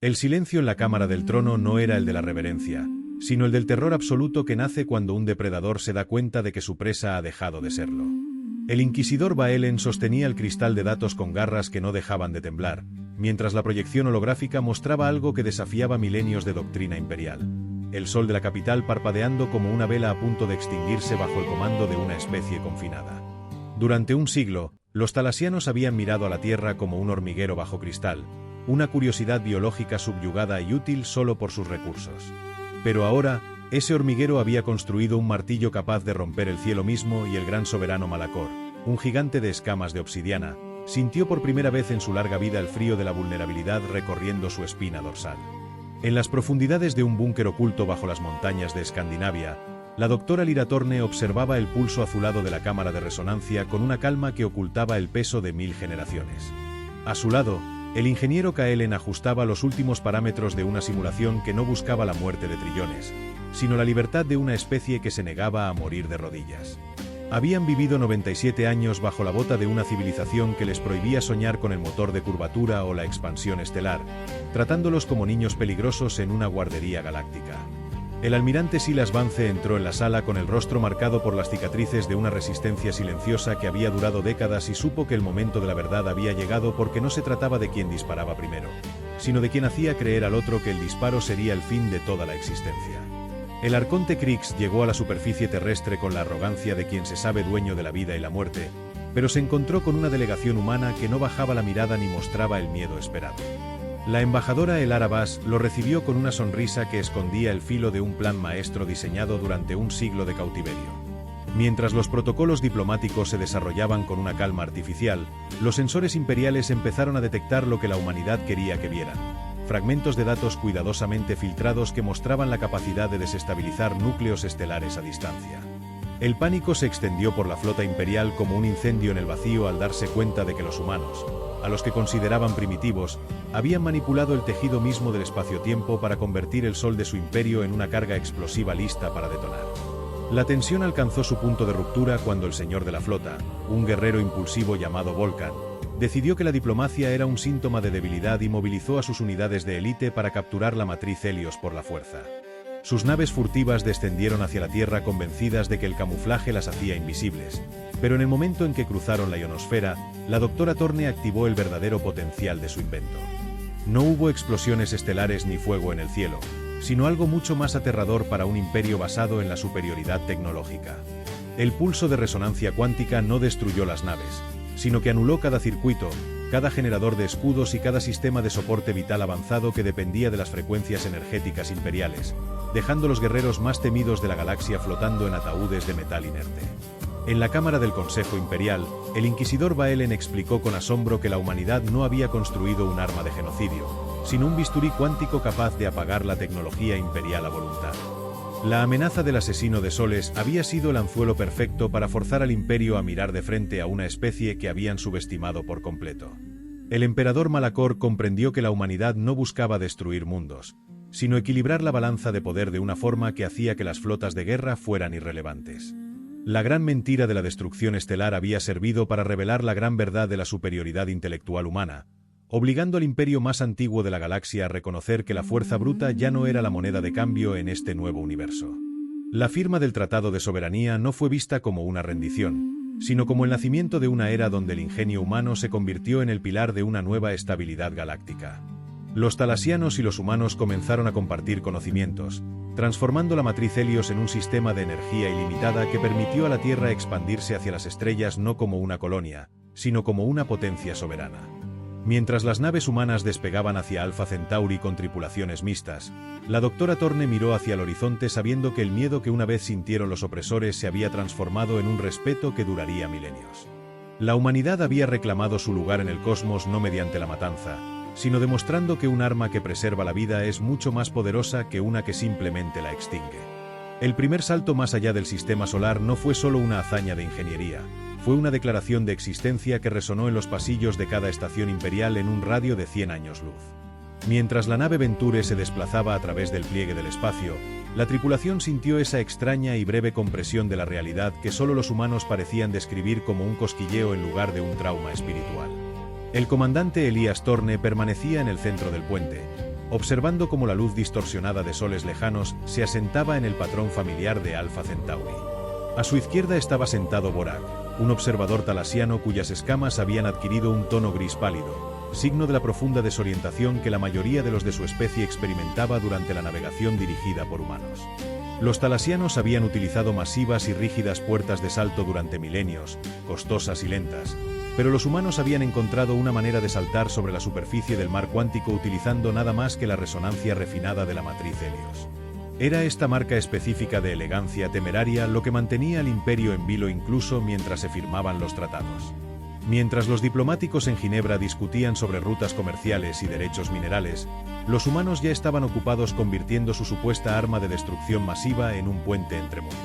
El silencio en la cámara del trono no era el de la reverencia, sino el del terror absoluto que nace cuando un depredador se da cuenta de que su presa ha dejado de serlo. El inquisidor Baelen sostenía el cristal de datos con garras que no dejaban de temblar, mientras la proyección holográfica mostraba algo que desafiaba milenios de doctrina imperial. El sol de la capital parpadeando como una vela a punto de extinguirse bajo el comando de una especie confinada. Durante un siglo, los talasianos habían mirado a la Tierra como un hormiguero bajo cristal, una curiosidad biológica subyugada y útil solo por sus recursos. Pero ahora, ese hormiguero había construido un martillo capaz de romper el cielo mismo y el gran soberano Malacor, un gigante de escamas de obsidiana, sintió por primera vez en su larga vida el frío de la vulnerabilidad recorriendo su espina dorsal. En las profundidades de un búnker oculto bajo las montañas de Escandinavia, la doctora Lyra Torne observaba el pulso azulado de la cámara de resonancia con una calma que ocultaba el peso de 1000 generaciones. A su lado, el ingeniero Kaelen ajustaba los últimos parámetros de una simulación que no buscaba la muerte de trillones, sino la libertad de una especie que se negaba a morir de rodillas. Habían vivido 97 años bajo la bota de una civilización que les prohibía soñar con el motor de curvatura o la expansión estelar, tratándolos como niños peligrosos en una guardería galáctica. El almirante Silas Vance entró en la sala con el rostro marcado por las cicatrices de una resistencia silenciosa que había durado décadas y supo que el momento de la verdad había llegado porque no se trataba de quien disparaba primero, sino de quien hacía creer al otro que el disparo sería el fin de toda la existencia. El arconte Krix llegó a la superficie terrestre con la arrogancia de quien se sabe dueño de la vida y la muerte, pero se encontró con una delegación humana que no bajaba la mirada ni mostraba el miedo esperado. La embajadora Elara Bass lo recibió con una sonrisa que escondía el filo de un plan maestro diseñado durante un siglo de cautiverio. Mientras los protocolos diplomáticos se desarrollaban con una calma artificial, los sensores imperiales empezaron a detectar lo que la humanidad quería que vieran: fragmentos de datos cuidadosamente filtrados que mostraban la capacidad de desestabilizar núcleos estelares a distancia. El pánico se extendió por la flota imperial como un incendio en el vacío al darse cuenta de que los humanos, a los que consideraban primitivos, habían manipulado el tejido mismo del espacio-tiempo para convertir el sol de su imperio en una carga explosiva lista para detonar. La tensión alcanzó su punto de ruptura cuando el señor de la flota, un guerrero impulsivo llamado Volcan, decidió que la diplomacia era un síntoma de debilidad y movilizó a sus unidades de élite para capturar la matriz Helios por la fuerza. Sus naves furtivas descendieron hacia la Tierra convencidas de que el camuflaje las hacía invisibles, pero en el momento en que cruzaron la ionosfera, la doctora Torne activó el verdadero potencial de su invento. No hubo explosiones estelares ni fuego en el cielo, sino algo mucho más aterrador para un imperio basado en la superioridad tecnológica. El pulso de resonancia cuántica no destruyó las naves, sino que anuló cada circuito, cada generador de escudos y cada sistema de soporte vital avanzado que dependía de las frecuencias energéticas imperiales, dejando los guerreros más temidos de la galaxia flotando en ataúdes de metal inerte. En la cámara del Consejo Imperial, el inquisidor Baelen explicó con asombro que la humanidad no había construido un arma de genocidio, sino un bisturí cuántico capaz de apagar la tecnología imperial a voluntad. La amenaza del asesino de soles había sido el anzuelo perfecto para forzar al imperio a mirar de frente a una especie que habían subestimado por completo. El emperador Malacor comprendió que la humanidad no buscaba destruir mundos, sino equilibrar la balanza de poder de una forma que hacía que las flotas de guerra fueran irrelevantes. La gran mentira de la destrucción estelar había servido para revelar la gran verdad de la superioridad intelectual humana, obligando al imperio más antiguo de la galaxia a reconocer que la fuerza bruta ya no era la moneda de cambio en este nuevo universo. La firma del Tratado de Soberanía no fue vista como una rendición, sino como el nacimiento de una era donde el ingenio humano se convirtió en el pilar de una nueva estabilidad galáctica. Los talasianos y los humanos comenzaron a compartir conocimientos, transformando la matriz Helios en un sistema de energía ilimitada que permitió a la Tierra expandirse hacia las estrellas no como una colonia, sino como una potencia soberana. Mientras las naves humanas despegaban hacia Alpha Centauri con tripulaciones mixtas, la doctora Torne miró hacia el horizonte sabiendo que el miedo que una vez sintieron los opresores se había transformado en un respeto que duraría milenios. La humanidad había reclamado su lugar en el cosmos no mediante la matanza, sino demostrando que un arma que preserva la vida es mucho más poderosa que una que simplemente la extingue. El primer salto más allá del sistema solar no fue solo una hazaña de ingeniería, fue una declaración de existencia que resonó en los pasillos de cada estación imperial en un radio de 100 años luz. Mientras la nave Venture se desplazaba a través del pliegue del espacio, la tripulación sintió esa extraña y breve compresión de la realidad que solo los humanos parecían describir como un cosquilleo en lugar de un trauma espiritual. El comandante Elias Torne permanecía en el centro del puente, observando cómo la luz distorsionada de soles lejanos se asentaba en el patrón familiar de Alpha Centauri. A su izquierda estaba sentado Borak, un observador talasiano cuyas escamas habían adquirido un tono gris pálido, signo de la profunda desorientación que la mayoría de los de su especie experimentaba durante la navegación dirigida por humanos. Los talasianos habían utilizado masivas y rígidas puertas de salto durante milenios, costosas y lentas, pero los humanos habían encontrado una manera de saltar sobre la superficie del mar cuántico utilizando nada más que la resonancia refinada de la matriz Helios. Era esta marca específica de elegancia temeraria lo que mantenía al imperio en vilo incluso mientras se firmaban los tratados. Mientras los diplomáticos en Ginebra discutían sobre rutas comerciales y derechos minerales, los humanos ya estaban ocupados convirtiendo su supuesta arma de destrucción masiva en un puente entre mundos.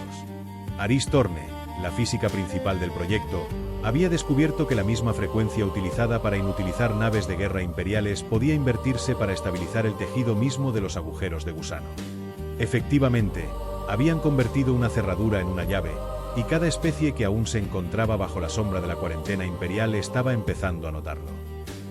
Aris Torne, la física principal del proyecto, había descubierto que la misma frecuencia utilizada para inutilizar naves de guerra imperiales podía invertirse para estabilizar el tejido mismo de los agujeros de gusano. Efectivamente, habían convertido una cerradura en una llave, y cada especie que aún se encontraba bajo la sombra de la cuarentena imperial estaba empezando a notarlo.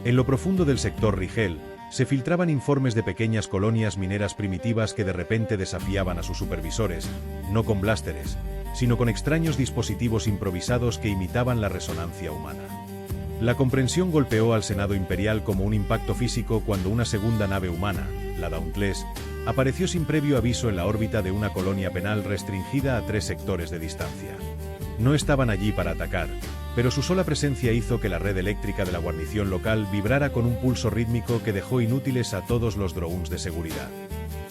En lo profundo del sector Rigel, se filtraban informes de pequeñas colonias mineras primitivas que de repente desafiaban a sus supervisores, no con blásteres, sino con extraños dispositivos improvisados que imitaban la resonancia humana. La comprensión golpeó al Senado Imperial como un impacto físico cuando una segunda nave humana, la Dauntless, apareció sin previo aviso en la órbita de una colonia penal restringida a 3 sectores de distancia. No estaban allí para atacar, pero su sola presencia hizo que la red eléctrica de la guarnición local vibrara con un pulso rítmico que dejó inútiles a todos los drones de seguridad.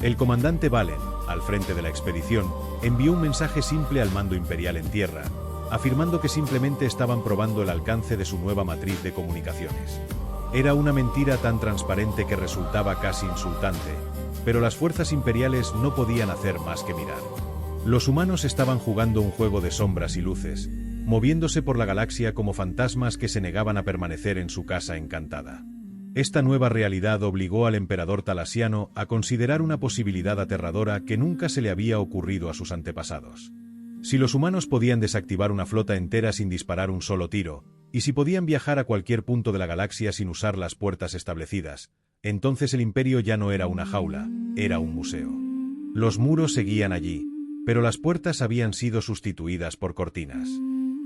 El comandante Valen, al frente de la expedición, envió un mensaje simple al mando imperial en tierra, afirmando que simplemente estaban probando el alcance de su nueva matriz de comunicaciones. Era una mentira tan transparente que resultaba casi insultante, pero las fuerzas imperiales no podían hacer más que mirar. Los humanos estaban jugando un juego de sombras y luces, moviéndose por la galaxia como fantasmas que se negaban a permanecer en su casa encantada. Esta nueva realidad obligó al emperador talasiano a considerar una posibilidad aterradora que nunca se le había ocurrido a sus antepasados. Si los humanos podían desactivar una flota entera sin disparar un solo tiro, y si podían viajar a cualquier punto de la galaxia sin usar las puertas establecidas, entonces el imperio ya no era una jaula, era un museo. Los muros seguían allí, pero las puertas habían sido sustituidas por cortinas.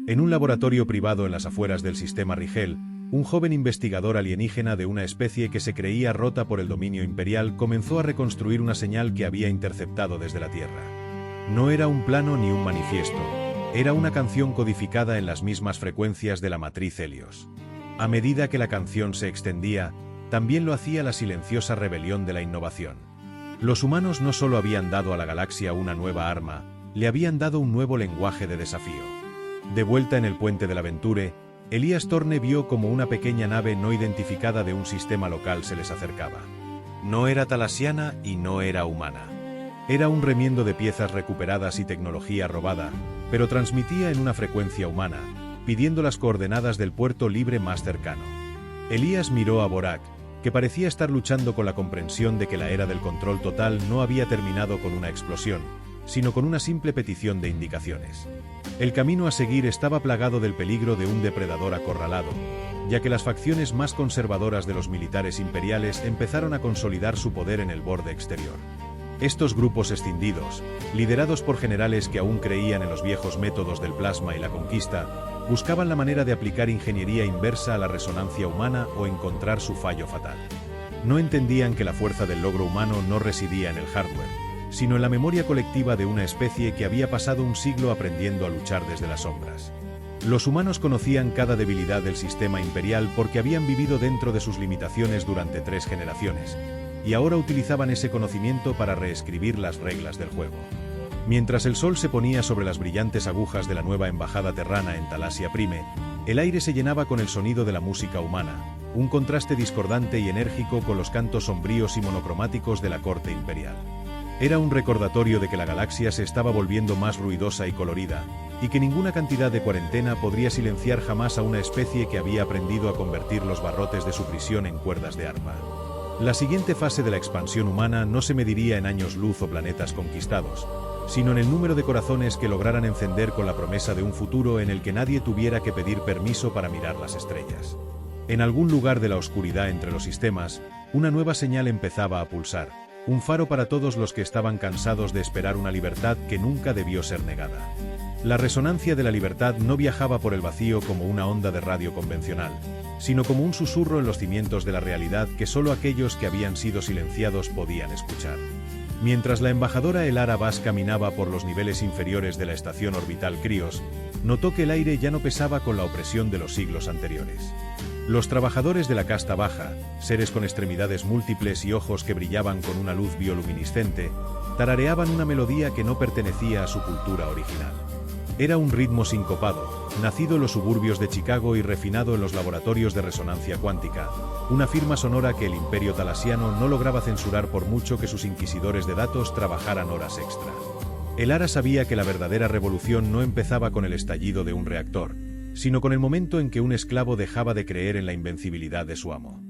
En un laboratorio privado en las afueras del sistema Rigel, un joven investigador alienígena de una especie que se creía rota por el dominio imperial comenzó a reconstruir una señal que había interceptado desde la Tierra. No era un plano ni un manifiesto, era una canción codificada en las mismas frecuencias de la matriz Helios. A medida que la canción se extendía, también lo hacía la silenciosa rebelión de la innovación. Los humanos no solo habían dado a la galaxia una nueva arma, le habían dado un nuevo lenguaje de desafío. De vuelta en el puente de la Venture, Elías Torne vio como una pequeña nave no identificada de un sistema local se les acercaba. No era talasiana y no era humana. Era un remiendo de piezas recuperadas y tecnología robada, pero transmitía en una frecuencia humana, pidiendo las coordenadas del puerto libre más cercano. Elías miró a Borak, que parecía estar luchando con la comprensión de que la era del control total no había terminado con una explosión, sino con una simple petición de indicaciones. El camino a seguir estaba plagado del peligro de un depredador acorralado, ya que las facciones más conservadoras de los militares imperiales empezaron a consolidar su poder en el borde exterior. Estos grupos escindidos, liderados por generales que aún creían en los viejos métodos del plasma y la conquista, buscaban la manera de aplicar ingeniería inversa a la resonancia humana o encontrar su fallo fatal. No entendían que la fuerza del logro humano no residía en el hardware, sino en la memoria colectiva de una especie que había pasado un siglo aprendiendo a luchar desde las sombras. Los humanos conocían cada debilidad del sistema imperial porque habían vivido dentro de sus limitaciones durante 3 generaciones, y ahora utilizaban ese conocimiento para reescribir las reglas del juego. Mientras el sol se ponía sobre las brillantes agujas de la nueva embajada terrana en Talasia Prime, el aire se llenaba con el sonido de la música humana, un contraste discordante y enérgico con los cantos sombríos y monocromáticos de la corte imperial. Era un recordatorio de que la galaxia se estaba volviendo más ruidosa y colorida, y que ninguna cantidad de cuarentena podría silenciar jamás a una especie que había aprendido a convertir los barrotes de su prisión en cuerdas de arpa. La siguiente fase de la expansión humana no se mediría en años luz o planetas conquistados, sino en el número de corazones que lograran encender con la promesa de un futuro en el que nadie tuviera que pedir permiso para mirar las estrellas. En algún lugar de la oscuridad entre los sistemas, Una nueva señal empezaba a pulsar, un faro para todos los que estaban cansados de esperar una libertad que nunca debió ser negada. La resonancia de la libertad no viajaba por el vacío como una onda de radio convencional, sino como un susurro en los cimientos de la realidad que solo aquellos que habían sido silenciados podían escuchar. Mientras la embajadora Elara Bass caminaba por los niveles inferiores de la estación orbital Krios, notó que el aire ya no pesaba con la opresión de los siglos anteriores. Los trabajadores de la casta baja, seres con extremidades múltiples y ojos que brillaban con una luz bioluminiscente, tarareaban una melodía que no pertenecía a su cultura original. Era un ritmo sincopado, nacido en los suburbios de Chicago y refinado en los laboratorios de resonancia cuántica, una firma sonora que el imperio talasiano no lograba censurar por mucho que sus inquisidores de datos trabajaran horas extra. Elara sabía que la verdadera revolución no empezaba con el estallido de un reactor, sino con el momento en que un esclavo dejaba de creer en la invencibilidad de su amo.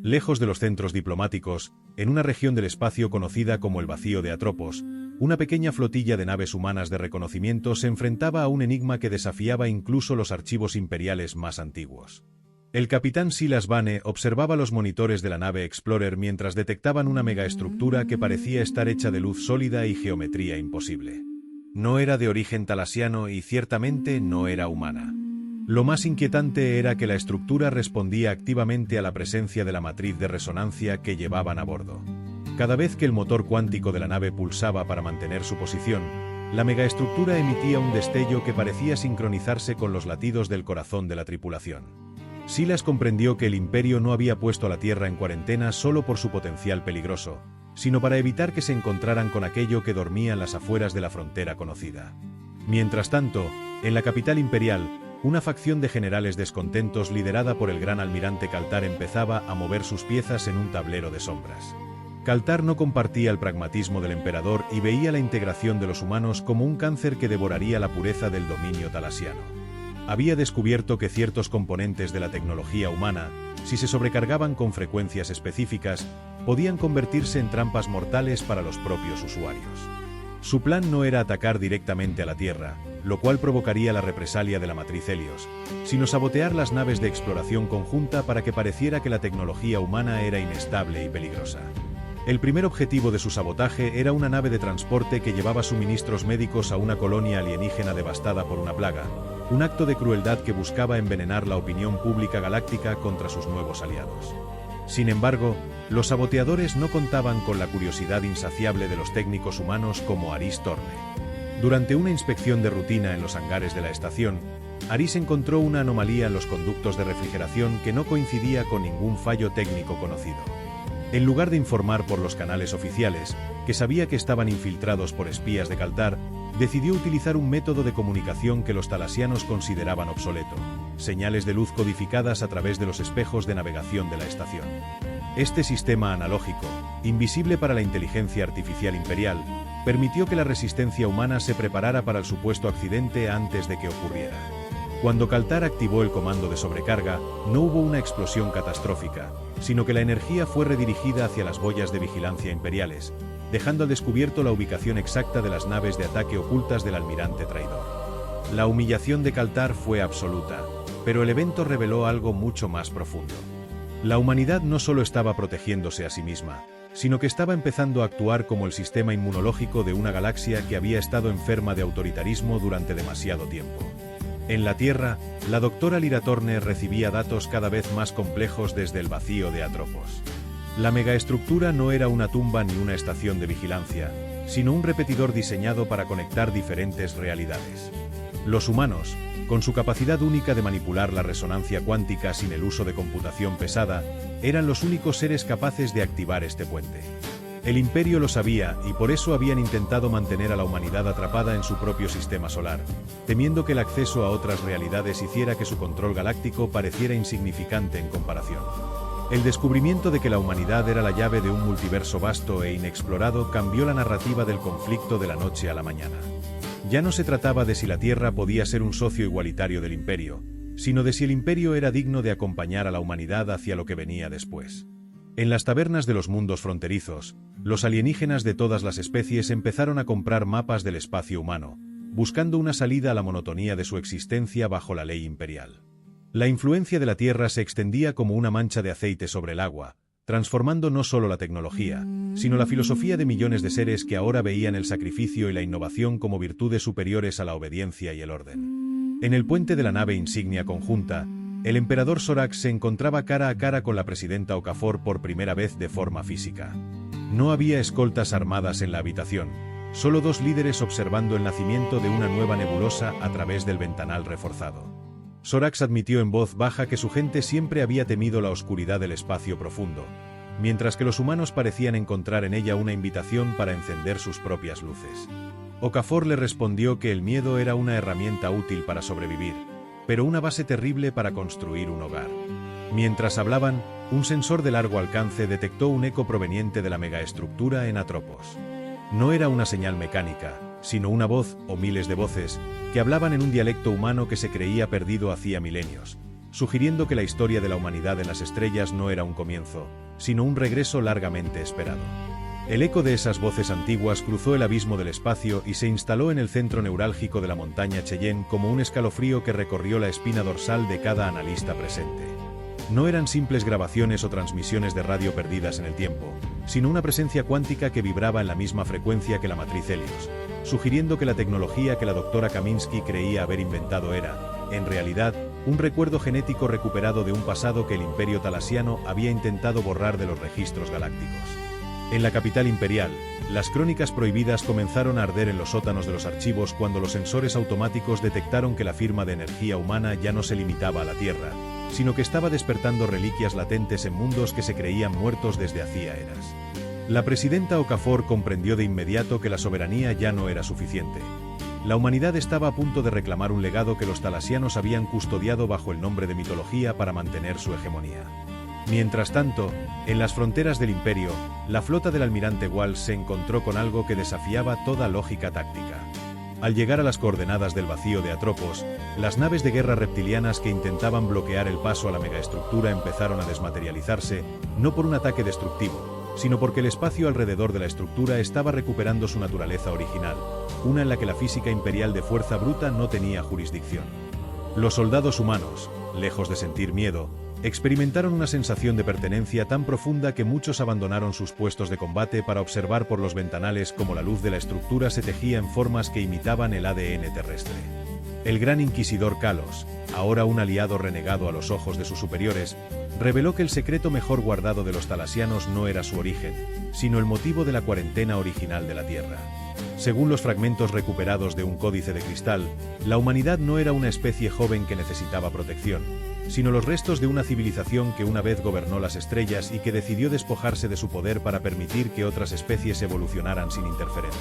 Lejos de los centros diplomáticos, en una región del espacio conocida como el vacío de Atropos, una pequeña flotilla de naves humanas de reconocimiento se enfrentaba a un enigma que desafiaba incluso los archivos imperiales más antiguos. El capitán Silas Vane observaba los monitores de la nave Explorer mientras detectaban una megaestructura que parecía estar hecha de luz sólida y geometría imposible. No era de origen talasiano y ciertamente no era humana. Lo más inquietante era que la estructura respondía activamente a la presencia de la matriz de resonancia que llevaban a bordo. Cada vez que el motor cuántico de la nave pulsaba para mantener su posición, la megaestructura emitía un destello que parecía sincronizarse con los latidos del corazón de la tripulación. Silas comprendió que el Imperio no había puesto a la Tierra en cuarentena solo por su potencial peligroso, sino para evitar que se encontraran con aquello que dormía en las afueras de la frontera conocida. Mientras tanto, en la capital imperial, una facción de generales descontentos liderada por el gran almirante Kaltar empezaba a mover sus piezas en un tablero de sombras. Kaltar no compartía el pragmatismo del emperador y veía la integración de los humanos como un cáncer que devoraría la pureza del dominio talasiano. Había descubierto que ciertos componentes de la tecnología humana, si se sobrecargaban con frecuencias específicas, podían convertirse en trampas mortales para los propios usuarios. Su plan no era atacar directamente a la Tierra, lo cual provocaría la represalia de la matriz Helios, sino sabotear las naves de exploración conjunta para que pareciera que la tecnología humana era inestable y peligrosa. El primer objetivo de su sabotaje era una nave de transporte que llevaba suministros médicos a una colonia alienígena devastada por una plaga, un acto de crueldad que buscaba envenenar la opinión pública galáctica contra sus nuevos aliados. Sin embargo, los saboteadores no contaban con la curiosidad insaciable de los técnicos humanos como Aris Torne. Durante una inspección de rutina en los hangares de la estación, Aris encontró una anomalía en los conductos de refrigeración que no coincidía con ningún fallo técnico conocido. En lugar de informar por los canales oficiales, que sabía que estaban infiltrados por espías de Kaltar, decidió utilizar un método de comunicación que los talasianos consideraban obsoleto: señales de luz codificadas a través de los espejos de navegación de la estación. Este sistema analógico, invisible para la inteligencia artificial imperial, permitió que la resistencia humana se preparara para el supuesto accidente antes de que ocurriera. Cuando Kaltar activó el comando de sobrecarga, no hubo una explosión catastrófica, sino que la energía fue redirigida hacia las boyas de vigilancia imperiales, dejando al descubierto la ubicación exacta de las naves de ataque ocultas del almirante traidor. La humillación de Kaltar fue absoluta, pero el evento reveló algo mucho más profundo. La humanidad no solo estaba protegiéndose a sí misma, sino que estaba empezando a actuar como el sistema inmunológico de una galaxia que había estado enferma de autoritarismo durante demasiado tiempo. En la Tierra, la doctora Lyra Torne recibía datos cada vez más complejos desde el vacío de Atropos. La megaestructura no era una tumba ni una estación de vigilancia, sino un repetidor diseñado para conectar diferentes realidades. Los humanos, con su capacidad única de manipular la resonancia cuántica sin el uso de computación pesada, eran los únicos seres capaces de activar este puente. El Imperio lo sabía y por eso habían intentado mantener a la humanidad atrapada en su propio sistema solar, temiendo que el acceso a otras realidades hiciera que su control galáctico pareciera insignificante en comparación. El descubrimiento de que la humanidad era la llave de un multiverso vasto e inexplorado cambió la narrativa del conflicto de la noche a la mañana. Ya no se trataba de si la Tierra podía ser un socio igualitario del Imperio, sino de si el Imperio era digno de acompañar a la humanidad hacia lo que venía después. En las tabernas de los mundos fronterizos, los alienígenas de todas las especies empezaron a comprar mapas del espacio humano, buscando una salida a la monotonía de su existencia bajo la ley imperial. La influencia de la Tierra se extendía como una mancha de aceite sobre el agua, transformando no solo la tecnología, sino la filosofía de millones de seres que ahora veían el sacrificio y la innovación como virtudes superiores a la obediencia y el orden. En el puente de la nave insignia conjunta, el emperador Sorax se encontraba cara a cara con la presidenta Okafor por primera vez de forma física. No había escoltas armadas en la habitación, solo dos líderes observando el nacimiento de una nueva nebulosa a través del ventanal reforzado. Sorax admitió en voz baja que su gente siempre había temido la oscuridad del espacio profundo, mientras que los humanos parecían encontrar en ella una invitación para encender sus propias luces. Okafor le respondió que el miedo era una herramienta útil para sobrevivir, pero una base terrible para construir un hogar. Mientras hablaban, un sensor de largo alcance detectó un eco proveniente de la megaestructura en Atropos. No era una señal mecánica, sino una voz, o miles de voces, que hablaban en un dialecto humano que se creía perdido hacía milenios, sugiriendo que la historia de la humanidad en las estrellas no era un comienzo, sino un regreso largamente esperado. El eco de esas voces antiguas cruzó el abismo del espacio y se instaló en el centro neurálgico de la montaña Cheyenne como un escalofrío que recorrió la espina dorsal de cada analista presente. No eran simples grabaciones o transmisiones de radio perdidas en el tiempo, sino una presencia cuántica que vibraba en la misma frecuencia que la matriz Helios, sugiriendo que la tecnología que la doctora Kaminsky creía haber inventado era, en realidad, un recuerdo genético recuperado de un pasado que el Imperio Talasiano había intentado borrar de los registros galácticos. En la capital imperial, las crónicas prohibidas comenzaron a arder en los sótanos de los archivos cuando los sensores automáticos detectaron que la firma de energía humana ya no se limitaba a la Tierra, sino que estaba despertando reliquias latentes en mundos que se creían muertos desde hacía eras. La presidenta Okafor comprendió de inmediato que la soberanía ya no era suficiente. La humanidad estaba a punto de reclamar un legado que los talasianos habían custodiado bajo el nombre de mitología para mantener su hegemonía. Mientras tanto, en las fronteras del imperio, la flota del almirante Walsh se encontró con algo que desafiaba toda lógica táctica. Al llegar a las coordenadas del vacío de Atropos, las naves de guerra reptilianas que intentaban bloquear el paso a la megaestructura empezaron a desmaterializarse, no por un ataque destructivo, sino porque el espacio alrededor de la estructura estaba recuperando su naturaleza original, una en la que la física imperial de fuerza bruta no tenía jurisdicción. Los soldados humanos, lejos de sentir miedo, experimentaron una sensación de pertenencia tan profunda que muchos abandonaron sus puestos de combate para observar por los ventanales cómo la luz de la estructura se tejía en formas que imitaban el ADN terrestre. El gran inquisidor Kalos, ahora un aliado renegado a los ojos de sus superiores, reveló que el secreto mejor guardado de los talasianos no era su origen, sino el motivo de la cuarentena original de la Tierra. Según los fragmentos recuperados de un códice de cristal, la humanidad no era una especie joven que necesitaba protección, sino los restos de una civilización que una vez gobernó las estrellas y que decidió despojarse de su poder para permitir que otras especies evolucionaran sin interferencia.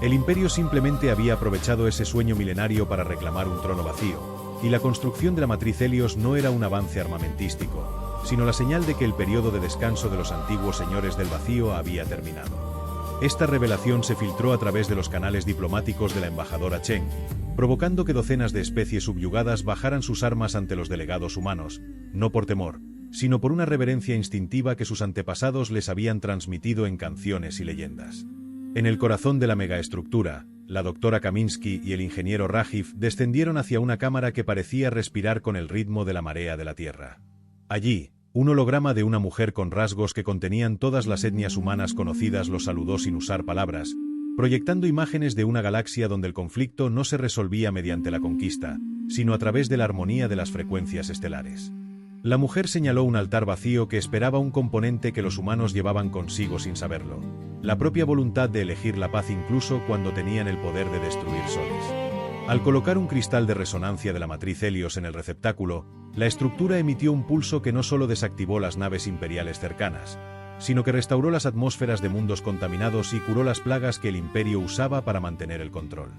El imperio simplemente había aprovechado ese sueño milenario para reclamar un trono vacío, y la construcción de la matriz Helios no era un avance armamentístico, sino la señal de que el periodo de descanso de los antiguos señores del vacío había terminado. Esta revelación se filtró a través de los canales diplomáticos de la embajadora Chen, provocando que docenas de especies subyugadas bajaran sus armas ante los delegados humanos, no por temor, sino por una reverencia instintiva que sus antepasados les habían transmitido en canciones y leyendas. En el corazón de la megaestructura, la doctora Kaminsky y el ingeniero Rajiv descendieron hacia una cámara que parecía respirar con el ritmo de la marea de la Tierra. Allí, un holograma de una mujer con rasgos que contenían todas las etnias humanas conocidas los saludó sin usar palabras, proyectando imágenes de una galaxia donde el conflicto no se resolvía mediante la conquista, sino a través de la armonía de las frecuencias estelares. La mujer señaló un altar vacío que esperaba un componente que los humanos llevaban consigo sin saberlo: la propia voluntad de elegir la paz incluso cuando tenían el poder de destruir soles. Al colocar un cristal de resonancia de la matriz Helios en el receptáculo, la estructura emitió un pulso que no solo desactivó las naves imperiales cercanas, sino que restauró las atmósferas de mundos contaminados y curó las plagas que el imperio usaba para mantener el control.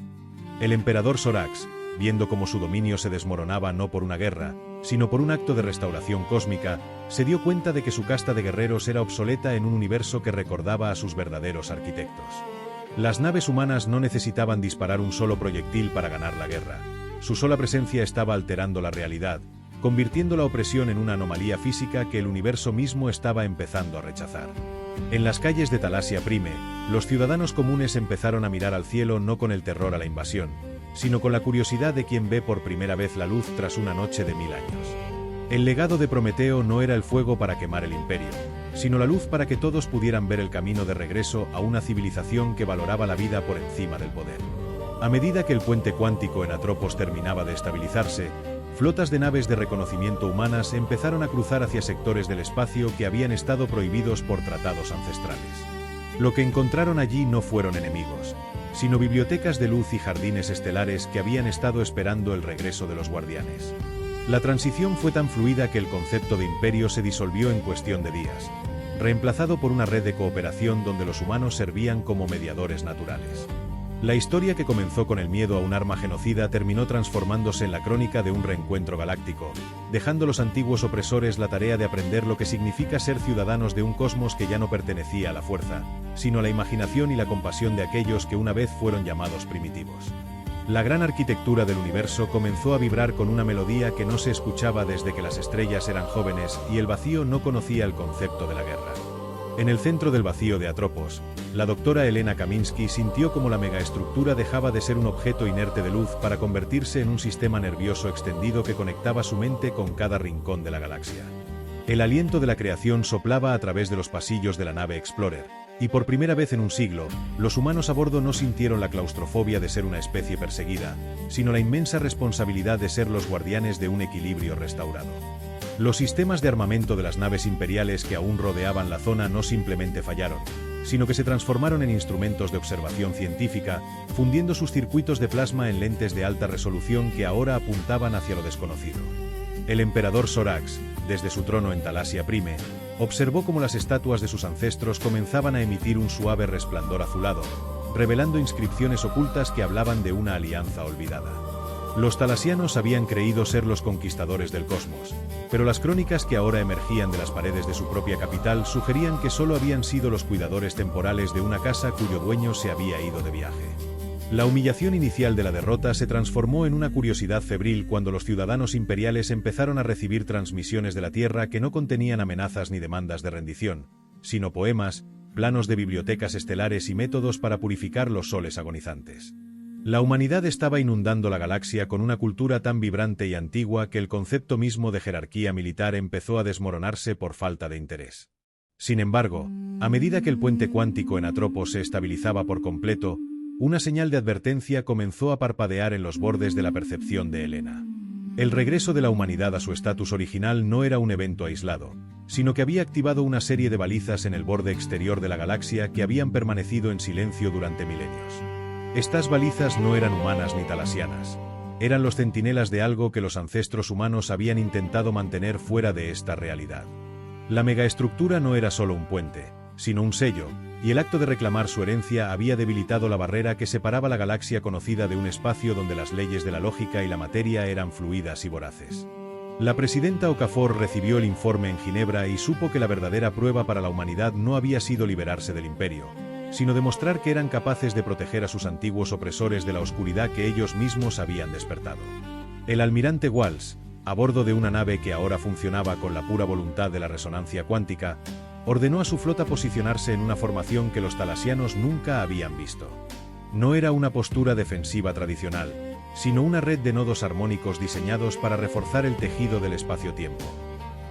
El emperador Sorax, viendo cómo su dominio se desmoronaba no por una guerra, sino por un acto de restauración cósmica, se dio cuenta de que su casta de guerreros era obsoleta en un universo que recordaba a sus verdaderos arquitectos. Las naves humanas no necesitaban disparar un solo proyectil para ganar la guerra. Su sola presencia estaba alterando la realidad, convirtiendo la opresión en una anomalía física que el universo mismo estaba empezando a rechazar. En las calles de Talasia Prime, los ciudadanos comunes empezaron a mirar al cielo no con el terror a la invasión, sino con la curiosidad de quien ve por primera vez la luz tras una noche de 1000 años. El legado de Prometeo no era el fuego para quemar el imperio, sino la luz para que todos pudieran ver el camino de regreso a una civilización que valoraba la vida por encima del poder. A medida que el puente cuántico en Atropos terminaba de estabilizarse, flotas de naves de reconocimiento humanas empezaron a cruzar hacia sectores del espacio que habían estado prohibidos por tratados ancestrales. Lo que encontraron allí no fueron enemigos, sino bibliotecas de luz y jardines estelares que habían estado esperando el regreso de los guardianes. La transición fue tan fluida que el concepto de imperio se disolvió en cuestión de días, reemplazado por una red de cooperación donde los humanos servían como mediadores naturales. La historia que comenzó con el miedo a un arma genocida terminó transformándose en la crónica de un reencuentro galáctico, dejando a los antiguos opresores la tarea de aprender lo que significa ser ciudadanos de un cosmos que ya no pertenecía a la fuerza, sino a la imaginación y la compasión de aquellos que una vez fueron llamados primitivos. La gran arquitectura del universo comenzó a vibrar con una melodía que no se escuchaba desde que las estrellas eran jóvenes y el vacío no conocía el concepto de la guerra. En el centro del vacío de Atropos, la doctora Elena Kaminsky sintió como la megaestructura dejaba de ser un objeto inerte de luz para convertirse en un sistema nervioso extendido que conectaba su mente con cada rincón de la galaxia. El aliento de la creación soplaba a través de los pasillos de la nave Explorer, y por primera vez en un siglo, los humanos a bordo no sintieron la claustrofobia de ser una especie perseguida, sino la inmensa responsabilidad de ser los guardianes de un equilibrio restaurado. Los sistemas de armamento de las naves imperiales que aún rodeaban la zona no simplemente fallaron, sino que se transformaron en instrumentos de observación científica, fundiendo sus circuitos de plasma en lentes de alta resolución que ahora apuntaban hacia lo desconocido. El emperador Sorax, desde su trono en Talasia Prime, observó cómo las estatuas de sus ancestros comenzaban a emitir un suave resplandor azulado, revelando inscripciones ocultas que hablaban de una alianza olvidada. Los talasianos habían creído ser los conquistadores del cosmos, pero las crónicas que ahora emergían de las paredes de su propia capital sugerían que solo habían sido los cuidadores temporales de una casa cuyo dueño se había ido de viaje. La humillación inicial de la derrota se transformó en una curiosidad febril cuando los ciudadanos imperiales empezaron a recibir transmisiones de la Tierra que no contenían amenazas ni demandas de rendición, sino poemas, planos de bibliotecas estelares y métodos para purificar los soles agonizantes. La humanidad estaba inundando la galaxia con una cultura tan vibrante y antigua que el concepto mismo de jerarquía militar empezó a desmoronarse por falta de interés. Sin embargo, a medida que el puente cuántico en Atropos se estabilizaba por completo, una señal de advertencia comenzó a parpadear en los bordes de la percepción de Elena. El regreso de la humanidad a su estatus original no era un evento aislado, sino que había activado una serie de balizas en el borde exterior de la galaxia que habían permanecido en silencio durante milenios. Estas balizas no eran humanas ni talasianas. Eran los centinelas de algo que los ancestros humanos habían intentado mantener fuera de esta realidad. La megaestructura no era solo un puente, sino un sello, y el acto de reclamar su herencia había debilitado la barrera que separaba la galaxia conocida de un espacio donde las leyes de la lógica y la materia eran fluidas y voraces. La presidenta Okafor recibió el informe en Ginebra y supo que la verdadera prueba para la humanidad no había sido liberarse del imperio, sino demostrar que eran capaces de proteger a sus antiguos opresores de la oscuridad que ellos mismos habían despertado. El almirante Walsh, a bordo de una nave que ahora funcionaba con la pura voluntad de la resonancia cuántica, ordenó a su flota posicionarse en una formación que los talasianos nunca habían visto. No era una postura defensiva tradicional, sino una red de nodos armónicos diseñados para reforzar el tejido del espacio-tiempo.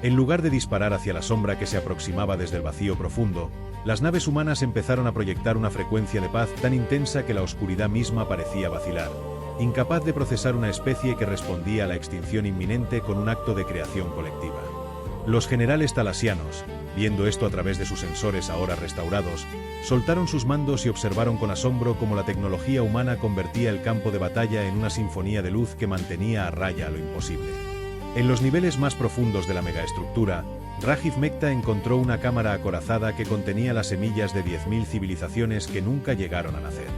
En lugar de disparar hacia la sombra que se aproximaba desde el vacío profundo, las naves humanas empezaron a proyectar una frecuencia de paz tan intensa que la oscuridad misma parecía vacilar, incapaz de procesar una especie que respondía a la extinción inminente con un acto de creación colectiva. Los generales talasianos, viendo esto a través de sus sensores ahora restaurados, soltaron sus mandos y observaron con asombro cómo la tecnología humana convertía el campo de batalla en una sinfonía de luz que mantenía a raya lo imposible. En los niveles más profundos de la megaestructura, Rajiv Mekta encontró una cámara acorazada que contenía las semillas de 10.000 civilizaciones que nunca llegaron a nacer.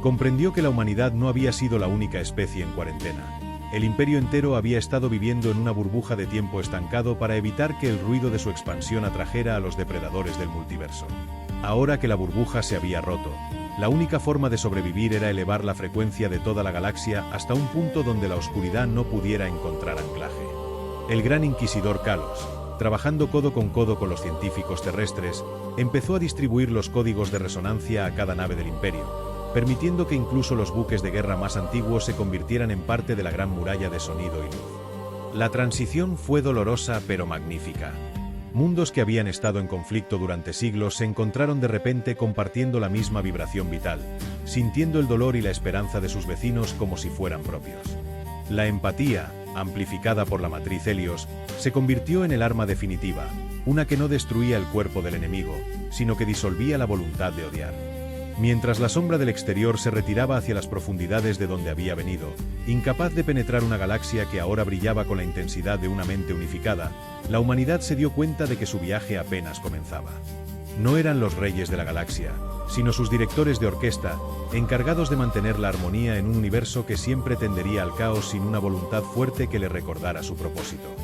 Comprendió que la humanidad no había sido la única especie en cuarentena. El imperio entero había estado viviendo en una burbuja de tiempo estancado para evitar que el ruido de su expansión atrajera a los depredadores del multiverso. Ahora que la burbuja se había roto, la única forma de sobrevivir era elevar la frecuencia de toda la galaxia hasta un punto donde la oscuridad no pudiera encontrar anclaje. El gran inquisidor Kalos, trabajando codo con los científicos terrestres, empezó a distribuir los códigos de resonancia a cada nave del imperio, permitiendo que incluso los buques de guerra más antiguos se convirtieran en parte de la gran muralla de sonido y luz. La transición fue dolorosa pero magnífica. Mundos que habían estado en conflicto durante siglos se encontraron de repente compartiendo la misma vibración vital, sintiendo el dolor y la esperanza de sus vecinos como si fueran propios. La empatía, amplificada por la matriz Helios, se convirtió en el arma definitiva, una que no destruía el cuerpo del enemigo, sino que disolvía la voluntad de odiar. Mientras la sombra del exterior se retiraba hacia las profundidades de donde había venido, incapaz de penetrar una galaxia que ahora brillaba con la intensidad de una mente unificada, la humanidad se dio cuenta de que su viaje apenas comenzaba. No eran los reyes de la galaxia, sino sus directores de orquesta, encargados de mantener la armonía en un universo que siempre tendería al caos sin una voluntad fuerte que le recordara su propósito.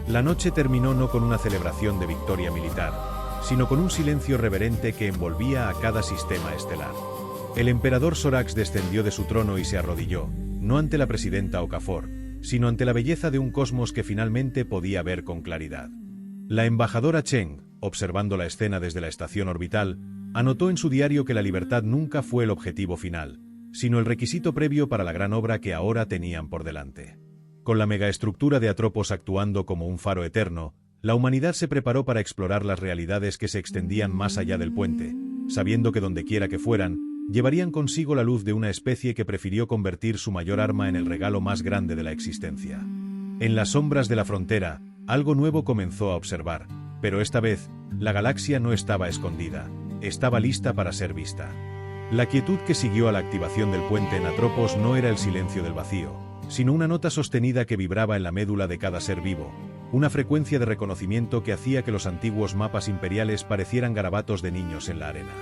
La noche terminó no con una celebración de victoria militar, sino con un silencio reverente que envolvía a cada sistema estelar. El emperador Sorax descendió de su trono y se arrodilló, no ante la presidenta Okafor, sino ante la belleza de un cosmos que finalmente podía ver con claridad. La embajadora Cheng, observando la escena desde la estación orbital, anotó en su diario que la libertad nunca fue el objetivo final, sino el requisito previo para la gran obra que ahora tenían por delante. Con la megaestructura de Atropos actuando como un faro eterno, la humanidad se preparó para explorar las realidades que se extendían más allá del puente, sabiendo que dondequiera que fueran, llevarían consigo la luz de una especie que prefirió convertir su mayor arma en el regalo más grande de la existencia. En las sombras de la frontera, algo nuevo comenzó a observar, pero esta vez, la galaxia no estaba escondida, estaba lista para ser vista. La quietud que siguió a la activación del puente en Atropos no era el silencio del vacío, sino una nota sostenida que vibraba en la médula de cada ser vivo, una frecuencia de reconocimiento que hacía que los antiguos mapas imperiales parecieran garabatos de niños en la arena.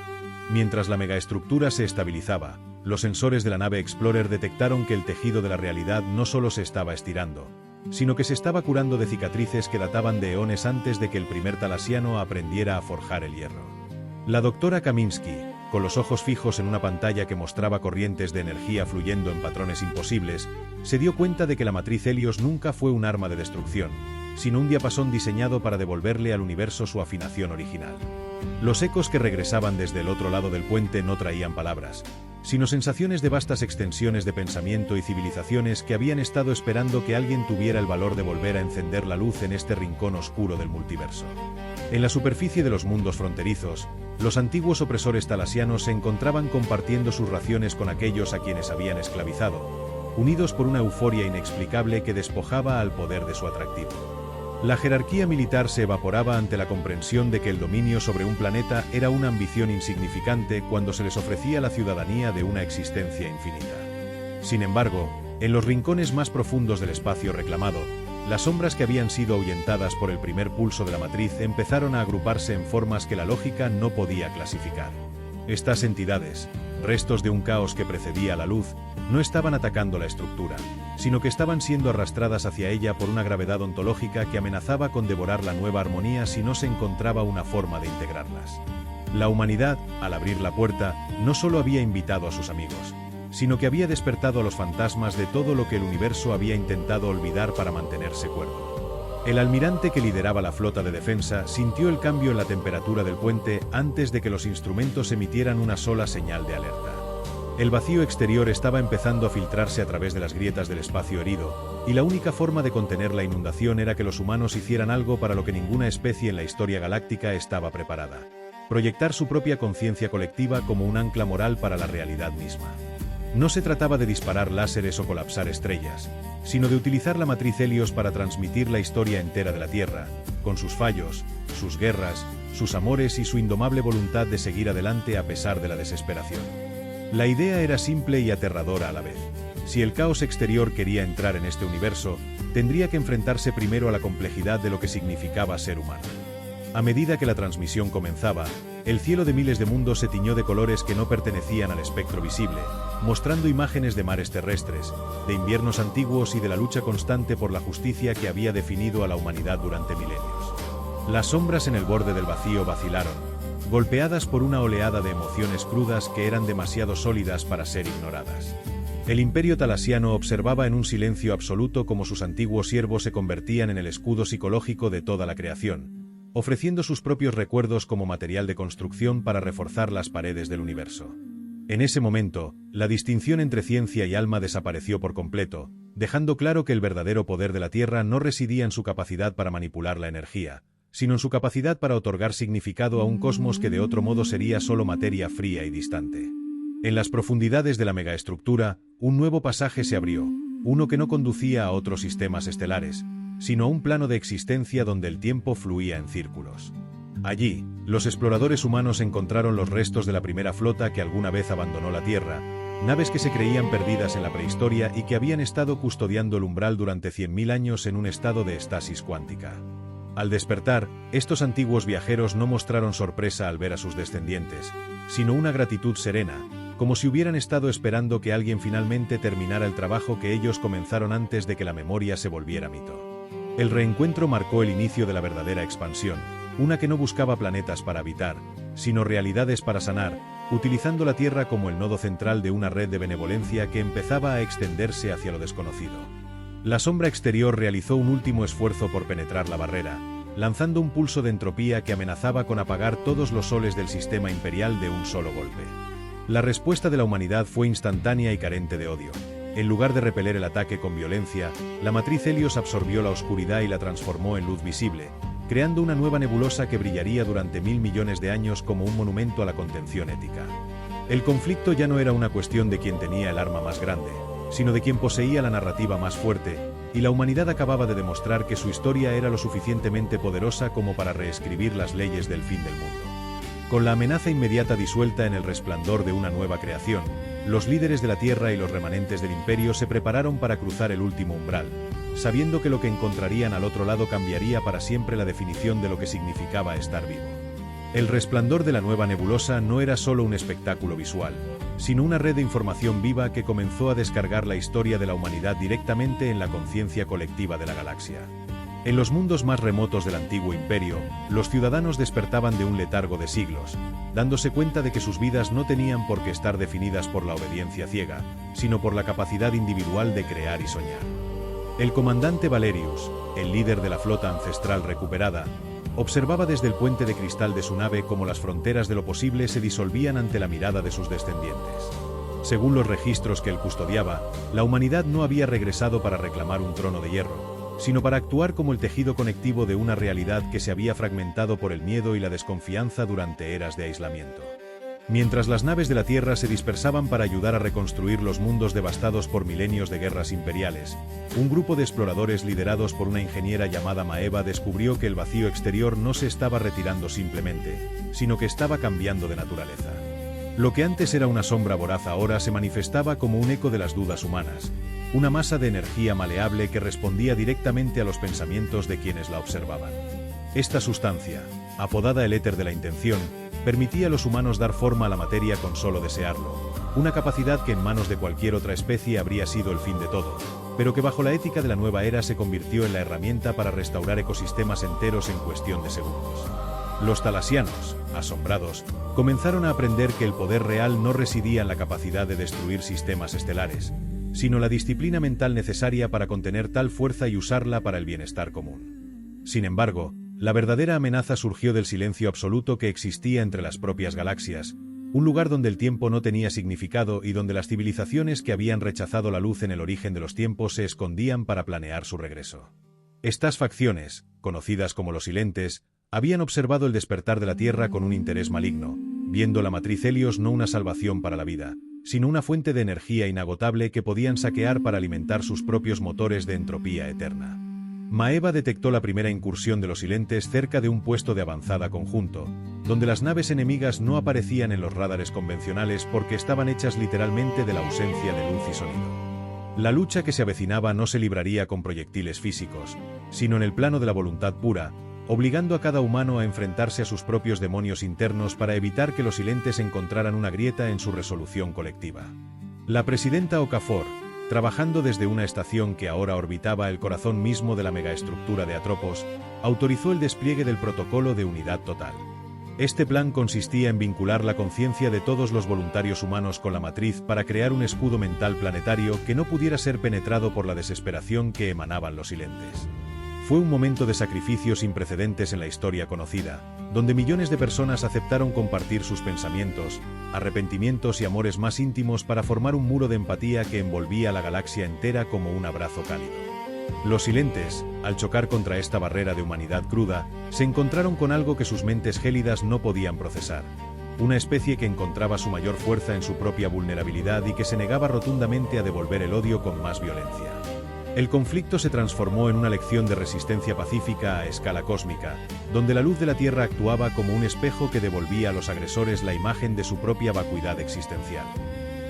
Mientras la megaestructura se estabilizaba, los sensores de la nave Explorer detectaron que el tejido de la realidad no solo se estaba estirando, sino que se estaba curando de cicatrices que databan de eones antes de que el primer talasiano aprendiera a forjar el hierro. La doctora Kaminsky, con los ojos fijos en una pantalla que mostraba corrientes de energía fluyendo en patrones imposibles, se dio cuenta de que la matriz Helios nunca fue un arma de destrucción, sino un diapasón diseñado para devolverle al universo su afinación original. Los ecos que regresaban desde el otro lado del puente no traían palabras, sino sensaciones de vastas extensiones de pensamiento y civilizaciones que habían estado esperando que alguien tuviera el valor de volver a encender la luz en este rincón oscuro del multiverso. En la superficie de los mundos fronterizos, los antiguos opresores talasianos se encontraban compartiendo sus raciones con aquellos a quienes habían esclavizado, unidos por una euforia inexplicable que despojaba al poder de su atractivo. La jerarquía militar se evaporaba ante la comprensión de que el dominio sobre un planeta era una ambición insignificante cuando se les ofrecía la ciudadanía de una existencia infinita. Sin embargo, en los rincones más profundos del espacio reclamado, las sombras que habían sido ahuyentadas por el primer pulso de la matriz empezaron a agruparse en formas que la lógica no podía clasificar. Estas entidades, restos de un caos que precedía a la luz, no estaban atacando la estructura, sino que estaban siendo arrastradas hacia ella por una gravedad ontológica que amenazaba con devorar la nueva armonía si no se encontraba una forma de integrarlas. La humanidad, al abrir la puerta, no solo había invitado a sus amigos, sino que había despertado a los fantasmas de todo lo que el universo había intentado olvidar para mantenerse cuerdo. El almirante que lideraba la flota de defensa sintió el cambio en la temperatura del puente antes de que los instrumentos emitieran una sola señal de alerta. El vacío exterior estaba empezando a filtrarse a través de las grietas del espacio herido, y la única forma de contener la inundación era que los humanos hicieran algo para lo que ninguna especie en la historia galáctica estaba preparada: proyectar su propia conciencia colectiva como un ancla moral para la realidad misma. No se trataba de disparar láseres o colapsar estrellas, sino de utilizar la matriz Helios para transmitir la historia entera de la Tierra, con sus fallos, sus guerras, sus amores y su indomable voluntad de seguir adelante a pesar de la desesperación. La idea era simple y aterradora a la vez. Si el caos exterior quería entrar en este universo, tendría que enfrentarse primero a la complejidad de lo que significaba ser humano. A medida que la transmisión comenzaba, el cielo de miles de mundos se tiñó de colores que no pertenecían al espectro visible, mostrando imágenes de mares terrestres, de inviernos antiguos y de la lucha constante por la justicia que había definido a la humanidad durante milenios. Las sombras en el borde del vacío vacilaron, golpeadas por una oleada de emociones crudas que eran demasiado sólidas para ser ignoradas. El imperio talasiano observaba en un silencio absoluto cómo sus antiguos siervos se convertían en el escudo psicológico de toda la creación, ofreciendo sus propios recuerdos como material de construcción para reforzar las paredes del universo. En ese momento, la distinción entre ciencia y alma desapareció por completo, dejando claro que el verdadero poder de la Tierra no residía en su capacidad para manipular la energía, sino en su capacidad para otorgar significado a un cosmos que de otro modo sería solo materia fría y distante. En las profundidades de la megaestructura, un nuevo pasaje se abrió, uno que no conducía a otros sistemas estelares, sino a un plano de existencia donde el tiempo fluía en círculos. Allí, los exploradores humanos encontraron los restos de la primera flota que alguna vez abandonó la Tierra, naves que se creían perdidas en la prehistoria y que habían estado custodiando el umbral durante 100.000 años en un estado de estasis cuántica. Al despertar, estos antiguos viajeros no mostraron sorpresa al ver a sus descendientes, sino una gratitud serena, como si hubieran estado esperando que alguien finalmente terminara el trabajo que ellos comenzaron antes de que la memoria se volviera mito. El reencuentro marcó el inicio de la verdadera expansión, una que no buscaba planetas para habitar, sino realidades para sanar, utilizando la Tierra como el nodo central de una red de benevolencia que empezaba a extenderse hacia lo desconocido. La sombra exterior realizó un último esfuerzo por penetrar la barrera, lanzando un pulso de entropía que amenazaba con apagar todos los soles del sistema imperial de un solo golpe. La respuesta de la humanidad fue instantánea y carente de odio. En lugar de repeler el ataque con violencia, la matriz Helios absorbió la oscuridad y la transformó en luz visible, creando una nueva nebulosa que brillaría durante 1000 millones de años como un monumento a la contención ética. El conflicto ya no era una cuestión de quién tenía el arma más grande, sino de quien poseía la narrativa más fuerte, y la humanidad acababa de demostrar que su historia era lo suficientemente poderosa como para reescribir las leyes del fin del mundo. Con la amenaza inmediata disuelta en el resplandor de una nueva creación, los líderes de la Tierra y los remanentes del Imperio se prepararon para cruzar el último umbral, sabiendo que lo que encontrarían al otro lado cambiaría para siempre la definición de lo que significaba estar vivo. El resplandor de la nueva nebulosa no era solo un espectáculo visual, sino una red de información viva que comenzó a descargar la historia de la humanidad directamente en la conciencia colectiva de la galaxia. En los mundos más remotos del antiguo imperio, los ciudadanos despertaban de un letargo de siglos, dándose cuenta de que sus vidas no tenían por qué estar definidas por la obediencia ciega, sino por la capacidad individual de crear y soñar. El comandante Valerius, el líder de la flota ancestral recuperada, observaba desde el puente de cristal de su nave cómo las fronteras de lo posible se disolvían ante la mirada de sus descendientes. Según los registros que él custodiaba, la humanidad no había regresado para reclamar un trono de hierro, sino para actuar como el tejido conectivo de una realidad que se había fragmentado por el miedo y la desconfianza durante eras de aislamiento. Mientras las naves de la Tierra se dispersaban para ayudar a reconstruir los mundos devastados por milenios de guerras imperiales, un grupo de exploradores liderados por una ingeniera llamada Maeva descubrió que el vacío exterior no se estaba retirando simplemente, sino que estaba cambiando de naturaleza. Lo que antes era una sombra voraz ahora se manifestaba como un eco de las dudas humanas, una masa de energía maleable que respondía directamente a los pensamientos de quienes la observaban. Esta sustancia, apodada el éter de la intención, permitía a los humanos dar forma a la materia con solo desearlo, una capacidad que en manos de cualquier otra especie habría sido el fin de todo, pero que bajo la ética de la nueva era se convirtió en la herramienta para restaurar ecosistemas enteros en cuestión de segundos. Los talasianos, asombrados, comenzaron a aprender que el poder real no residía en la capacidad de destruir sistemas estelares, sino la disciplina mental necesaria para contener tal fuerza y usarla para el bienestar común. Sin embargo, la verdadera amenaza surgió del silencio absoluto que existía entre las propias galaxias, un lugar donde el tiempo no tenía significado y donde las civilizaciones que habían rechazado la luz en el origen de los tiempos se escondían para planear su regreso. Estas facciones, conocidas como los Silentes, habían observado el despertar de la Tierra con un interés maligno, viendo la matriz Helios no una salvación para la vida, sino una fuente de energía inagotable que podían saquear para alimentar sus propios motores de entropía eterna. Maeva detectó la primera incursión de los Silentes cerca de un puesto de avanzada conjunto, donde las naves enemigas no aparecían en los radares convencionales porque estaban hechas literalmente de la ausencia de luz y sonido. La lucha que se avecinaba no se libraría con proyectiles físicos, sino en el plano de la voluntad pura, obligando a cada humano a enfrentarse a sus propios demonios internos para evitar que los Silentes encontraran una grieta en su resolución colectiva. La presidenta Okafor, trabajando desde una estación que ahora orbitaba el corazón mismo de la megaestructura de Atropos, autorizó el despliegue del protocolo de unidad total. Este plan consistía en vincular la conciencia de todos los voluntarios humanos con la matriz para crear un escudo mental planetario que no pudiera ser penetrado por la desesperación que emanaban los Silentes. Fue un momento de sacrificio sin precedentes en la historia conocida, donde millones de personas aceptaron compartir sus pensamientos, arrepentimientos y amores más íntimos para formar un muro de empatía que envolvía a la galaxia entera como un abrazo cálido. Los silentes, al chocar contra esta barrera de humanidad cruda, se encontraron con algo que sus mentes gélidas no podían procesar. Una especie que encontraba su mayor fuerza en su propia vulnerabilidad y que se negaba rotundamente a devolver el odio con más violencia. El conflicto se transformó en una lección de resistencia pacífica a escala cósmica, donde la luz de la Tierra actuaba como un espejo que devolvía a los agresores la imagen de su propia vacuidad existencial.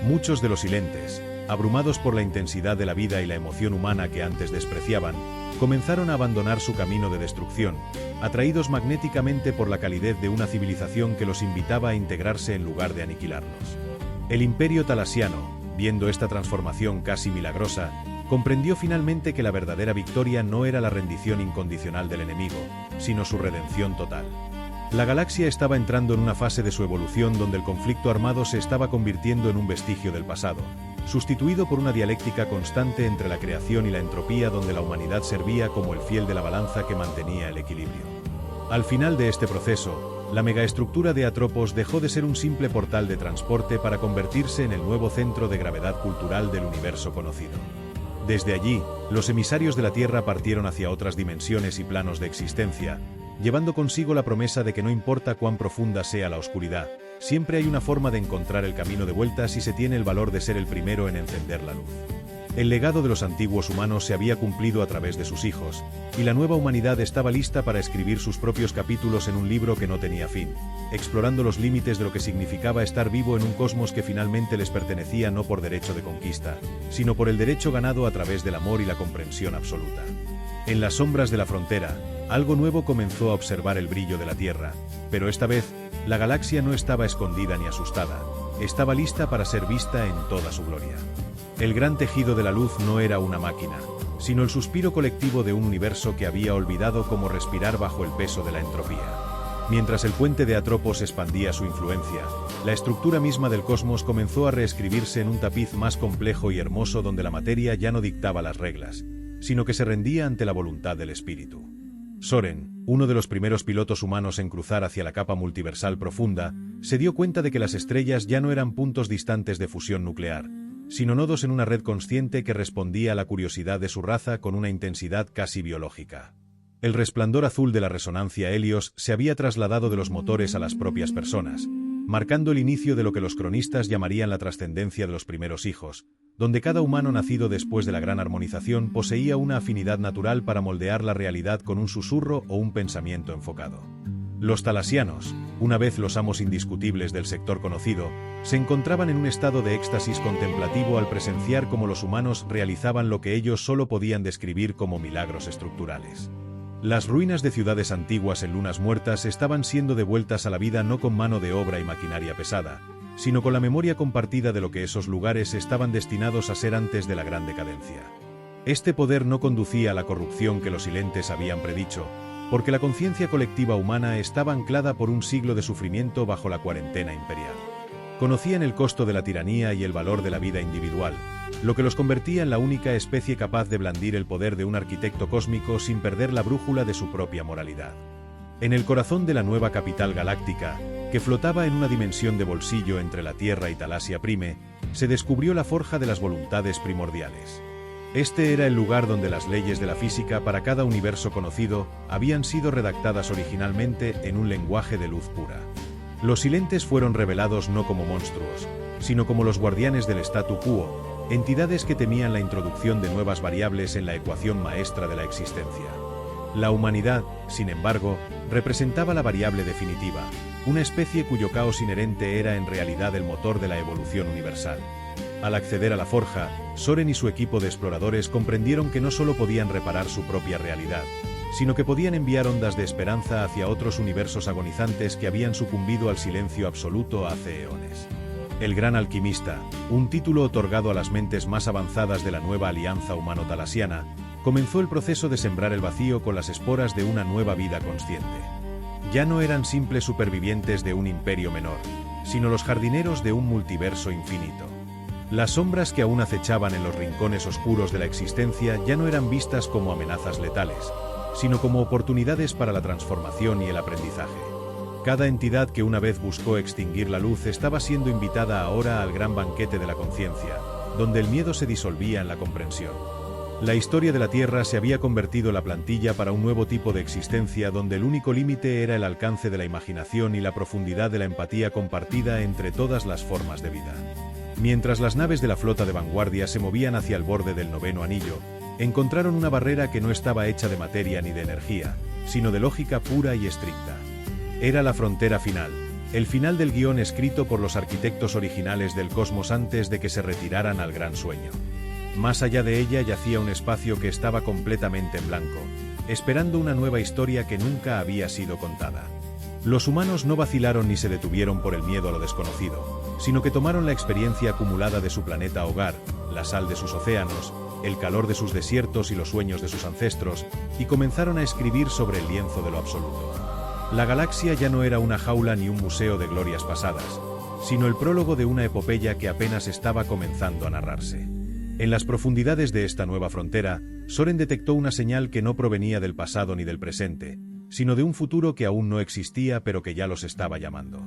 Muchos de los silentes, abrumados por la intensidad de la vida y la emoción humana que antes despreciaban, comenzaron a abandonar su camino de destrucción, atraídos magnéticamente por la calidez de una civilización que los invitaba a integrarse en lugar de aniquilarlos. El Imperio Talasiano, viendo esta transformación casi milagrosa, comprendió finalmente que la verdadera victoria no era la rendición incondicional del enemigo, sino su redención total. La galaxia estaba entrando en una fase de su evolución donde el conflicto armado se estaba convirtiendo en un vestigio del pasado, sustituido por una dialéctica constante entre la creación y la entropía donde la humanidad servía como el fiel de la balanza que mantenía el equilibrio. Al final de este proceso, la megaestructura de Atropos dejó de ser un simple portal de transporte para convertirse en el nuevo centro de gravedad cultural del universo conocido. Desde allí, los emisarios de la Tierra partieron hacia otras dimensiones y planos de existencia, llevando consigo la promesa de que no importa cuán profunda sea la oscuridad, siempre hay una forma de encontrar el camino de vuelta si se tiene el valor de ser el primero en encender la luz. El legado de los antiguos humanos se había cumplido a través de sus hijos, y la nueva humanidad estaba lista para escribir sus propios capítulos en un libro que no tenía fin, explorando los límites de lo que significaba estar vivo en un cosmos que finalmente les pertenecía no por derecho de conquista, sino por el derecho ganado a través del amor y la comprensión absoluta. En las sombras de la frontera, algo nuevo comenzó a observar el brillo de la Tierra, pero esta vez, la galaxia no estaba escondida ni asustada, estaba lista para ser vista en toda su gloria. El gran tejido de la luz no era una máquina, sino el suspiro colectivo de un universo que había olvidado cómo respirar bajo el peso de la entropía. Mientras el puente de Atropos expandía su influencia, la estructura misma del cosmos comenzó a reescribirse en un tapiz más complejo y hermoso donde la materia ya no dictaba las reglas, sino que se rendía ante la voluntad del espíritu. Soren, uno de los primeros pilotos humanos en cruzar hacia la capa multiversal profunda, se dio cuenta de que las estrellas ya no eran puntos distantes de fusión nuclear, sino nodos en una red consciente que respondía a la curiosidad de su raza con una intensidad casi biológica. El resplandor azul de la resonancia Helios se había trasladado de los motores a las propias personas, marcando el inicio de lo que los cronistas llamarían la trascendencia de los primeros hijos, donde cada humano nacido después de la gran armonización poseía una afinidad natural para moldear la realidad con un susurro o un pensamiento enfocado. Los talasianos, una vez los amos indiscutibles del sector conocido, se encontraban en un estado de éxtasis contemplativo al presenciar cómo los humanos realizaban lo que ellos solo podían describir como milagros estructurales. Las ruinas de ciudades antiguas en lunas muertas estaban siendo devueltas a la vida no con mano de obra y maquinaria pesada, sino con la memoria compartida de lo que esos lugares estaban destinados a ser antes de la gran decadencia. Este poder no conducía a la corrupción que los silentes habían predicho, porque la conciencia colectiva humana estaba anclada por un siglo de sufrimiento bajo la cuarentena imperial. Conocían el costo de la tiranía y el valor de la vida individual, lo que los convertía en la única especie capaz de blandir el poder de un arquitecto cósmico sin perder la brújula de su propia moralidad. En el corazón de la nueva capital galáctica, que flotaba en una dimensión de bolsillo entre la Tierra y Talasia Prime, se descubrió la forja de las voluntades primordiales. Este era el lugar donde las leyes de la física para cada universo conocido habían sido redactadas originalmente en un lenguaje de luz pura. Los silentes fueron revelados no como monstruos, sino como los guardianes del statu quo, entidades que temían la introducción de nuevas variables en la ecuación maestra de la existencia. La humanidad, sin embargo, representaba la variable definitiva, una especie cuyo caos inherente era en realidad el motor de la evolución universal. Al acceder a la forja, Soren y su equipo de exploradores comprendieron que no solo podían reparar su propia realidad, sino que podían enviar ondas de esperanza hacia otros universos agonizantes que habían sucumbido al silencio absoluto hace eones. El Gran Alquimista, un título otorgado a las mentes más avanzadas de la nueva alianza humano-talasiana, comenzó el proceso de sembrar el vacío con las esporas de una nueva vida consciente. Ya no eran simples supervivientes de un imperio menor, sino los jardineros de un multiverso infinito. Las sombras que aún acechaban en los rincones oscuros de la existencia ya no eran vistas como amenazas letales, sino como oportunidades para la transformación y el aprendizaje. Cada entidad que una vez buscó extinguir la luz estaba siendo invitada ahora al gran banquete de la conciencia, donde el miedo se disolvía en la comprensión. La historia de la Tierra se había convertido la plantilla para un nuevo tipo de existencia donde el único límite era el alcance de la imaginación y la profundidad de la empatía compartida entre todas las formas de vida. Mientras las naves de la flota de vanguardia se movían hacia el borde del noveno anillo, encontraron una barrera que no estaba hecha de materia ni de energía, sino de lógica pura y estricta. Era la frontera final, el final del guión escrito por los arquitectos originales del cosmos antes de que se retiraran al gran sueño. Más allá de ella yacía un espacio que estaba completamente en blanco, esperando una nueva historia que nunca había sido contada. Los humanos no vacilaron ni se detuvieron por el miedo a lo desconocido, sino que tomaron la experiencia acumulada de su planeta hogar, la sal de sus océanos, el calor de sus desiertos y los sueños de sus ancestros, y comenzaron a escribir sobre el lienzo de lo absoluto. La galaxia ya no era una jaula ni un museo de glorias pasadas, sino el prólogo de una epopeya que apenas estaba comenzando a narrarse. En las profundidades de esta nueva frontera, Soren detectó una señal que no provenía del pasado ni del presente, sino de un futuro que aún no existía pero que ya los estaba llamando.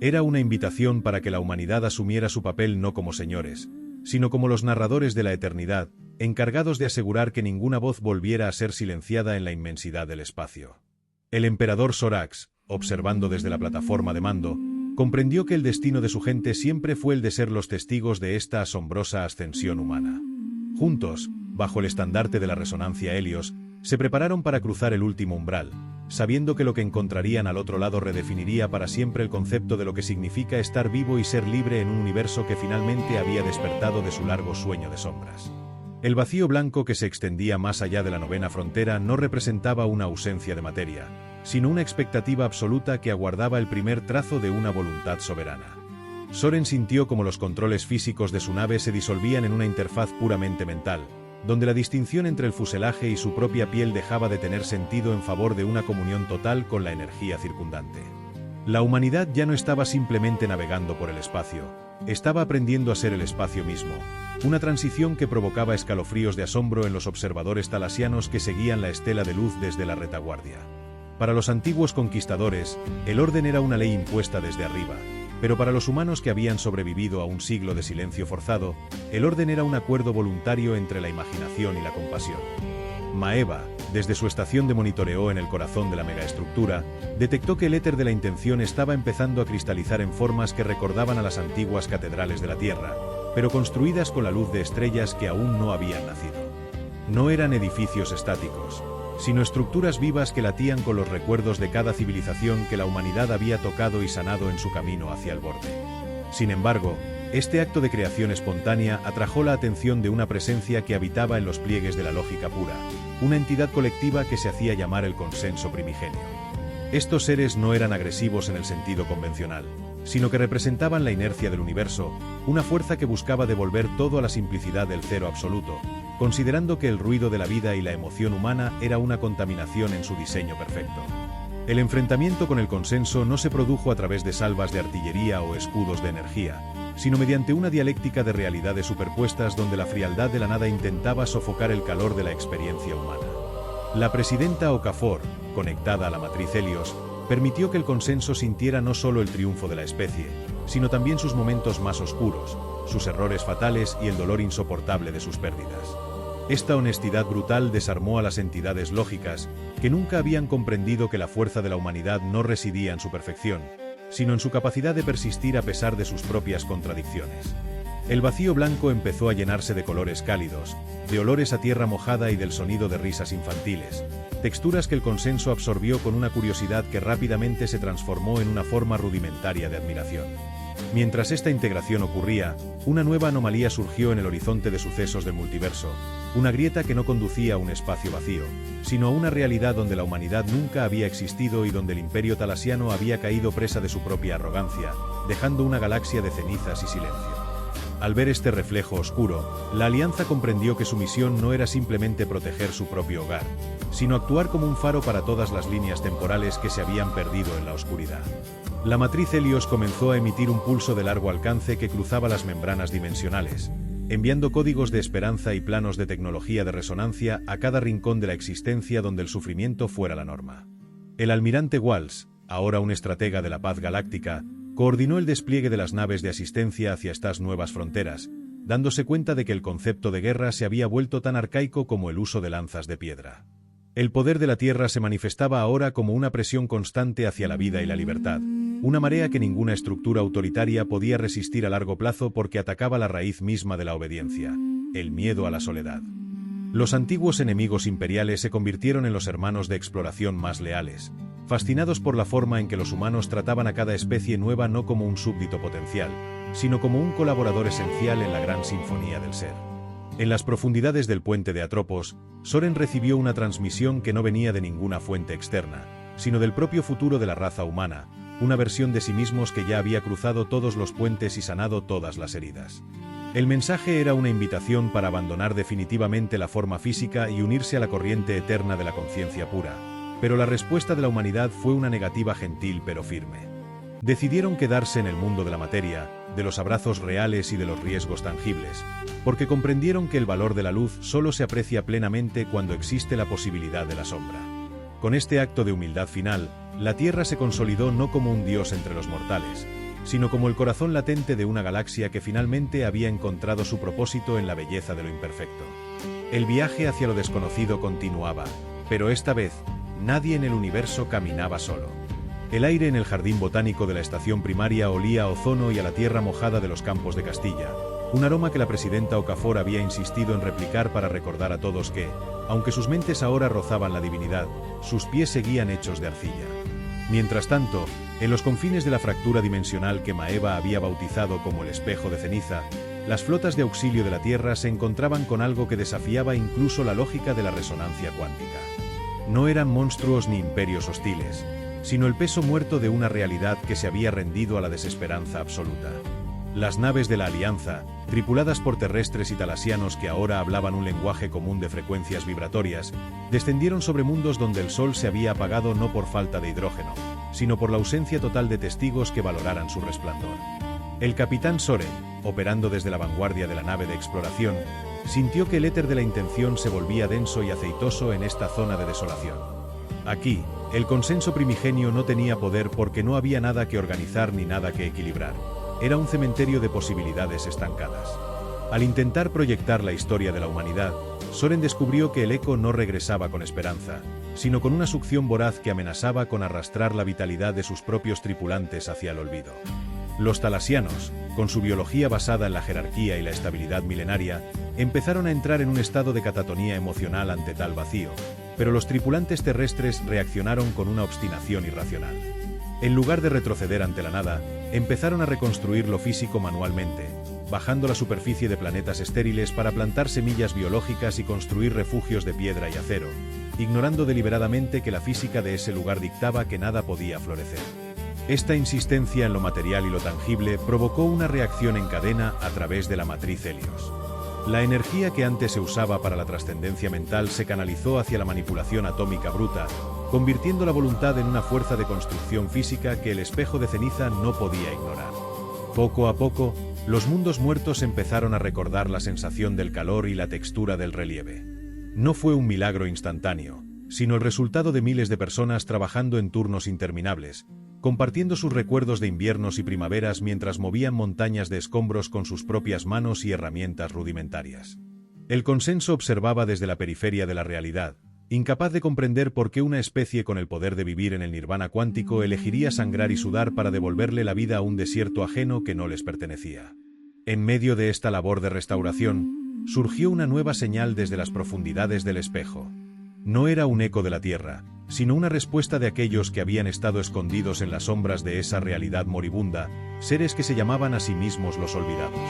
Era una invitación para que la humanidad asumiera su papel no como señores, sino como los narradores de la eternidad, encargados de asegurar que ninguna voz volviera a ser silenciada en la inmensidad del espacio. El emperador Sorax, observando desde la plataforma de mando, comprendió que el destino de su gente siempre fue el de ser los testigos de esta asombrosa ascensión humana. Juntos, bajo el estandarte de la resonancia Helios, se prepararon para cruzar el último umbral, sabiendo que lo que encontrarían al otro lado redefiniría para siempre el concepto de lo que significa estar vivo y ser libre en un universo que finalmente había despertado de su largo sueño de sombras. El vacío blanco que se extendía más allá de la novena frontera no representaba una ausencia de materia, sino una expectativa absoluta que aguardaba el primer trazo de una voluntad soberana. Soren sintió como los controles físicos de su nave se disolvían en una interfaz puramente mental, donde la distinción entre el fuselaje y su propia piel dejaba de tener sentido en favor de una comunión total con la energía circundante. La humanidad ya no estaba simplemente navegando por el espacio, estaba aprendiendo a ser el espacio mismo, una transición que provocaba escalofríos de asombro en los observadores talasianos que seguían la estela de luz desde la retaguardia. Para los antiguos conquistadores, el orden era una ley impuesta desde arriba, pero para los humanos que habían sobrevivido a un siglo de silencio forzado, el orden era un acuerdo voluntario entre la imaginación y la compasión. Maeva, desde su estación de monitoreo en el corazón de la megaestructura, detectó que el éter de la intención estaba empezando a cristalizar en formas que recordaban a las antiguas catedrales de la Tierra, pero construidas con la luz de estrellas que aún no habían nacido. No eran edificios estáticos, sino estructuras vivas que latían con los recuerdos de cada civilización que la humanidad había tocado y sanado en su camino hacia el borde. Sin embargo, este acto de creación espontánea atrajo la atención de una presencia que habitaba en los pliegues de la lógica pura, una entidad colectiva que se hacía llamar el consenso primigenio. Estos seres no eran agresivos en el sentido convencional, sino que representaban la inercia del universo, una fuerza que buscaba devolver todo a la simplicidad del cero absoluto, considerando que el ruido de la vida y la emoción humana era una contaminación en su diseño perfecto. El enfrentamiento con el consenso no se produjo a través de salvas de artillería o escudos de energía, sino mediante una dialéctica de realidades superpuestas donde la frialdad de la nada intentaba sofocar el calor de la experiencia humana. La presidenta Okafor, conectada a la matriz Helios, permitió que el consenso sintiera no solo el triunfo de la especie, sino también sus momentos más oscuros, sus errores fatales y el dolor insoportable de sus pérdidas. Esta honestidad brutal desarmó a las entidades lógicas, que nunca habían comprendido que la fuerza de la humanidad no residía en su perfección, sino en su capacidad de persistir a pesar de sus propias contradicciones. El vacío blanco empezó a llenarse de colores cálidos, de olores a tierra mojada y del sonido de risas infantiles, texturas que el consenso absorbió con una curiosidad que rápidamente se transformó en una forma rudimentaria de admiración. Mientras esta integración ocurría, una nueva anomalía surgió en el horizonte de sucesos del multiverso, una grieta que no conducía a un espacio vacío, sino a una realidad donde la humanidad nunca había existido y donde el imperio talasiano había caído presa de su propia arrogancia, dejando una galaxia de cenizas y silencio. Al ver este reflejo oscuro, la Alianza comprendió que su misión no era simplemente proteger su propio hogar, sino actuar como un faro para todas las líneas temporales que se habían perdido en la oscuridad. La matriz Helios comenzó a emitir un pulso de largo alcance que cruzaba las membranas dimensionales, enviando códigos de esperanza y planos de tecnología de resonancia a cada rincón de la existencia donde el sufrimiento fuera la norma. El almirante Walsh, ahora un estratega de la paz galáctica, coordinó el despliegue de las naves de asistencia hacia estas nuevas fronteras, dándose cuenta de que el concepto de guerra se había vuelto tan arcaico como el uso de lanzas de piedra. El poder de la Tierra se manifestaba ahora como una presión constante hacia la vida y la libertad, una marea que ninguna estructura autoritaria podía resistir a largo plazo porque atacaba la raíz misma de la obediencia, el miedo a la soledad. Los antiguos enemigos imperiales se convirtieron en los hermanos de exploración más leales, fascinados por la forma en que los humanos trataban a cada especie nueva no como un súbdito potencial, sino como un colaborador esencial en la gran sinfonía del ser. En las profundidades del puente de Atropos, Soren recibió una transmisión que no venía de ninguna fuente externa, sino del propio futuro de la raza humana, una versión de sí mismos que ya había cruzado todos los puentes y sanado todas las heridas. El mensaje era una invitación para abandonar definitivamente la forma física y unirse a la corriente eterna de la conciencia pura, pero la respuesta de la humanidad fue una negativa gentil pero firme. Decidieron quedarse en el mundo de la materia, de los abrazos reales y de los riesgos tangibles, porque comprendieron que el valor de la luz solo se aprecia plenamente cuando existe la posibilidad de la sombra. Con este acto de humildad final, la Tierra se consolidó no como un dios entre los mortales, sino como el corazón latente de una galaxia que finalmente había encontrado su propósito en la belleza de lo imperfecto. El viaje hacia lo desconocido continuaba, pero esta vez, nadie en el universo caminaba solo. El aire en el jardín botánico de la estación primaria olía a ozono y a la tierra mojada de los campos de Castilla, un aroma que la presidenta Okafor había insistido en replicar para recordar a todos que, aunque sus mentes ahora rozaban la divinidad, sus pies seguían hechos de arcilla. Mientras tanto, en los confines de la fractura dimensional que Maeva había bautizado como el espejo de ceniza, las flotas de auxilio de la Tierra se encontraban con algo que desafiaba incluso la lógica de la resonancia cuántica. No eran monstruos ni imperios hostiles, sino el peso muerto de una realidad que se había rendido a la desesperanza absoluta. Las naves de la Alianza, tripuladas por terrestres y talasianos que ahora hablaban un lenguaje común de frecuencias vibratorias, descendieron sobre mundos donde el sol se había apagado no por falta de hidrógeno, sino por la ausencia total de testigos que valoraran su resplandor. El capitán Soren, operando desde la vanguardia de la nave de exploración, sintió que el éter de la intención se volvía denso y aceitoso en esta zona de desolación. Aquí, el consenso primigenio no tenía poder porque no había nada que organizar ni nada que equilibrar. Era un cementerio de posibilidades estancadas. Al intentar proyectar la historia de la humanidad, Soren descubrió que el eco no regresaba con esperanza, sino con una succión voraz que amenazaba con arrastrar la vitalidad de sus propios tripulantes hacia el olvido. Los talasianos, con su biología basada en la jerarquía y la estabilidad milenaria, empezaron a entrar en un estado de catatonía emocional ante tal vacío, pero los tripulantes terrestres reaccionaron con una obstinación irracional. En lugar de retroceder ante la nada, empezaron a reconstruir lo físico manualmente, bajando la superficie de planetas estériles para plantar semillas biológicas y construir refugios de piedra y acero, ignorando deliberadamente que la física de ese lugar dictaba que nada podía florecer. Esta insistencia en lo material y lo tangible provocó una reacción en cadena a través de la matriz Helios. La energía que antes se usaba para la trascendencia mental se canalizó hacia la manipulación atómica bruta, convirtiendo la voluntad en una fuerza de construcción física que el espejo de ceniza no podía ignorar. Poco a poco, los mundos muertos empezaron a recordar la sensación del calor y la textura del relieve. No fue un milagro instantáneo, sino el resultado de miles de personas trabajando en turnos interminables, compartiendo sus recuerdos de inviernos y primaveras mientras movían montañas de escombros con sus propias manos y herramientas rudimentarias. El consenso observaba desde la periferia de la realidad, incapaz de comprender por qué una especie con el poder de vivir en el nirvana cuántico elegiría sangrar y sudar para devolverle la vida a un desierto ajeno que no les pertenecía. En medio de esta labor de restauración, surgió una nueva señal desde las profundidades del espejo. No era un eco de la Tierra, sino una respuesta de aquellos que habían estado escondidos en las sombras de esa realidad moribunda, seres que se llamaban a sí mismos los olvidados.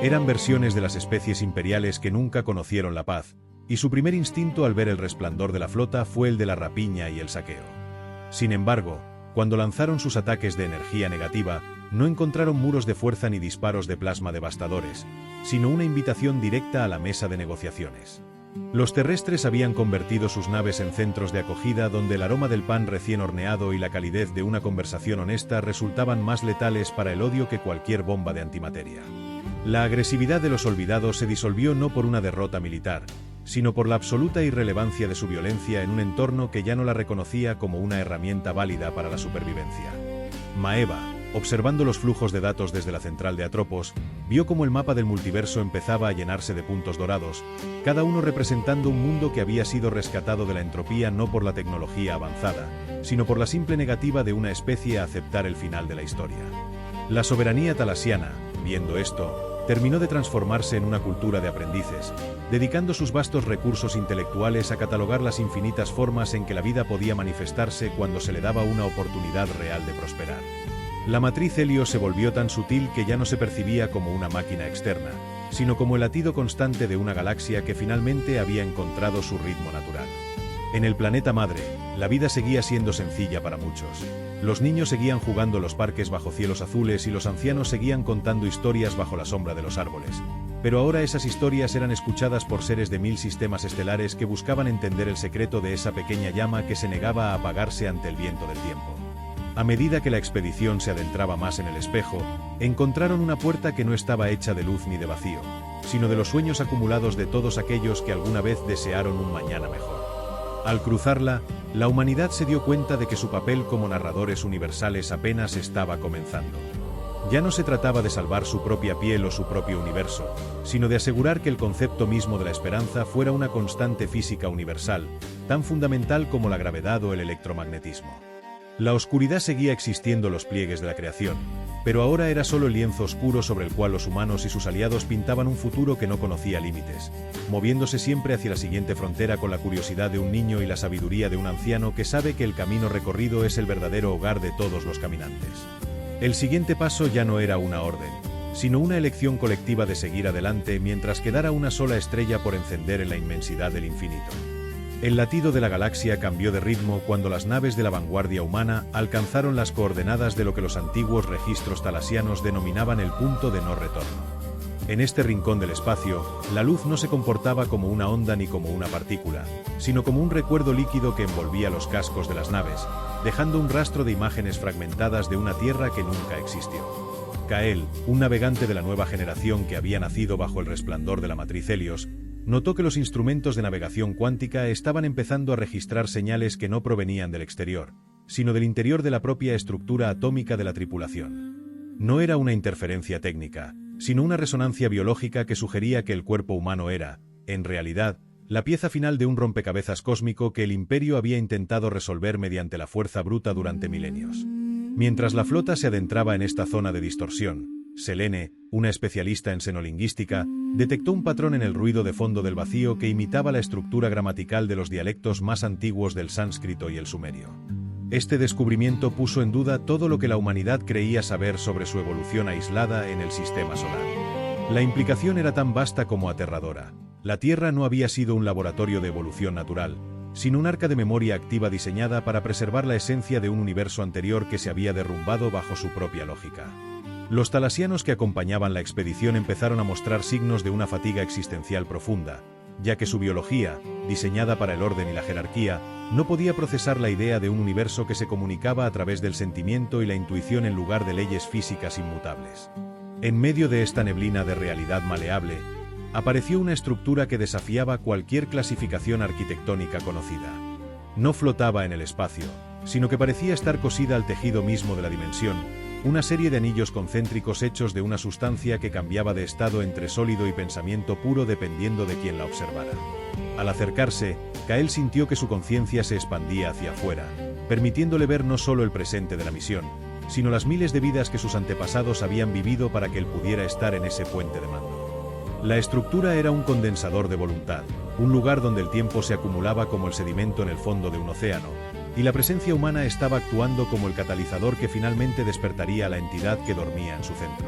Eran versiones de las especies imperiales que nunca conocieron la paz, y su primer instinto al ver el resplandor de la flota fue el de la rapiña y el saqueo. Sin embargo, cuando lanzaron sus ataques de energía negativa, no encontraron muros de fuerza ni disparos de plasma devastadores, sino una invitación directa a la mesa de negociaciones. Los terrestres habían convertido sus naves en centros de acogida donde el aroma del pan recién horneado y la calidez de una conversación honesta resultaban más letales para el odio que cualquier bomba de antimateria. La agresividad de los olvidados se disolvió no por una derrota militar, sino por la absoluta irrelevancia de su violencia en un entorno que ya no la reconocía como una herramienta válida para la supervivencia. Maeva, Observando los flujos de datos desde la central de Atropos, vio cómo el mapa del multiverso empezaba a llenarse de puntos dorados, cada uno representando un mundo que había sido rescatado de la entropía no por la tecnología avanzada, sino por la simple negativa de una especie a aceptar el final de la historia. La soberanía talasiana, viendo esto, terminó de transformarse en una cultura de aprendices, dedicando sus vastos recursos intelectuales a catalogar las infinitas formas en que la vida podía manifestarse cuando se le daba una oportunidad real de prosperar. La matriz Helios se volvió tan sutil que ya no se percibía como una máquina externa, sino como el latido constante de una galaxia que finalmente había encontrado su ritmo natural. En el planeta madre, la vida seguía siendo sencilla para muchos. Los niños seguían jugando en los parques bajo cielos azules y los ancianos seguían contando historias bajo la sombra de los árboles. Pero ahora esas historias eran escuchadas por seres de 1000 sistemas estelares que buscaban entender el secreto de esa pequeña llama que se negaba a apagarse ante el viento del tiempo. A medida que la expedición se adentraba más en el espejo, encontraron una puerta que no estaba hecha de luz ni de vacío, sino de los sueños acumulados de todos aquellos que alguna vez desearon un mañana mejor. Al cruzarla, la humanidad se dio cuenta de que su papel como narradores universales apenas estaba comenzando. Ya no se trataba de salvar su propia piel o su propio universo, sino de asegurar que el concepto mismo de la esperanza fuera una constante física universal, tan fundamental como la gravedad o el electromagnetismo. La oscuridad seguía existiendo en los pliegues de la creación, pero ahora era solo el lienzo oscuro sobre el cual los humanos y sus aliados pintaban un futuro que no conocía límites, moviéndose siempre hacia la siguiente frontera con la curiosidad de un niño y la sabiduría de un anciano que sabe que el camino recorrido es el verdadero hogar de todos los caminantes. El siguiente paso ya no era una orden, sino una elección colectiva de seguir adelante mientras quedara una sola estrella por encender en la inmensidad del infinito. El latido de la galaxia cambió de ritmo cuando las naves de la vanguardia humana alcanzaron las coordenadas de lo que los antiguos registros talasianos denominaban el punto de no retorno. En este rincón del espacio, la luz no se comportaba como una onda ni como una partícula, sino como un recuerdo líquido que envolvía los cascos de las naves, dejando un rastro de imágenes fragmentadas de una tierra que nunca existió. Kael, un navegante de la nueva generación que había nacido bajo el resplandor de la matriz Helios, notó que los instrumentos de navegación cuántica estaban empezando a registrar señales que no provenían del exterior, sino del interior de la propia estructura atómica de la tripulación. No era una interferencia técnica, sino una resonancia biológica que sugería que el cuerpo humano era, en realidad, la pieza final de un rompecabezas cósmico que el Imperio había intentado resolver mediante la fuerza bruta durante milenios. Mientras la flota se adentraba en esta zona de distorsión, Selene, una especialista en xenolingüística, detectó un patrón en el ruido de fondo del vacío que imitaba la estructura gramatical de los dialectos más antiguos del sánscrito y el sumerio. Este descubrimiento puso en duda todo lo que la humanidad creía saber sobre su evolución aislada en el sistema solar. La implicación era tan vasta como aterradora. La Tierra no había sido un laboratorio de evolución natural, sino un arca de memoria activa diseñada para preservar la esencia de un universo anterior que se había derrumbado bajo su propia lógica. Los talasianos que acompañaban la expedición empezaron a mostrar signos de una fatiga existencial profunda, ya que su biología, diseñada para el orden y la jerarquía, no podía procesar la idea de un universo que se comunicaba a través del sentimiento y la intuición en lugar de leyes físicas inmutables. En medio de esta neblina de realidad maleable, apareció una estructura que desafiaba cualquier clasificación arquitectónica conocida. No flotaba en el espacio, sino que parecía estar cosida al tejido mismo de la dimensión, una serie de anillos concéntricos hechos de una sustancia que cambiaba de estado entre sólido y pensamiento puro dependiendo de quien la observara. Al acercarse, Kael sintió que su conciencia se expandía hacia afuera, permitiéndole ver no solo el presente de la misión, sino las miles de vidas que sus antepasados habían vivido para que él pudiera estar en ese puente de mando. La estructura era un condensador de voluntad, un lugar donde el tiempo se acumulaba como el sedimento en el fondo de un océano, y la presencia humana estaba actuando como el catalizador que finalmente despertaría a la entidad que dormía en su centro.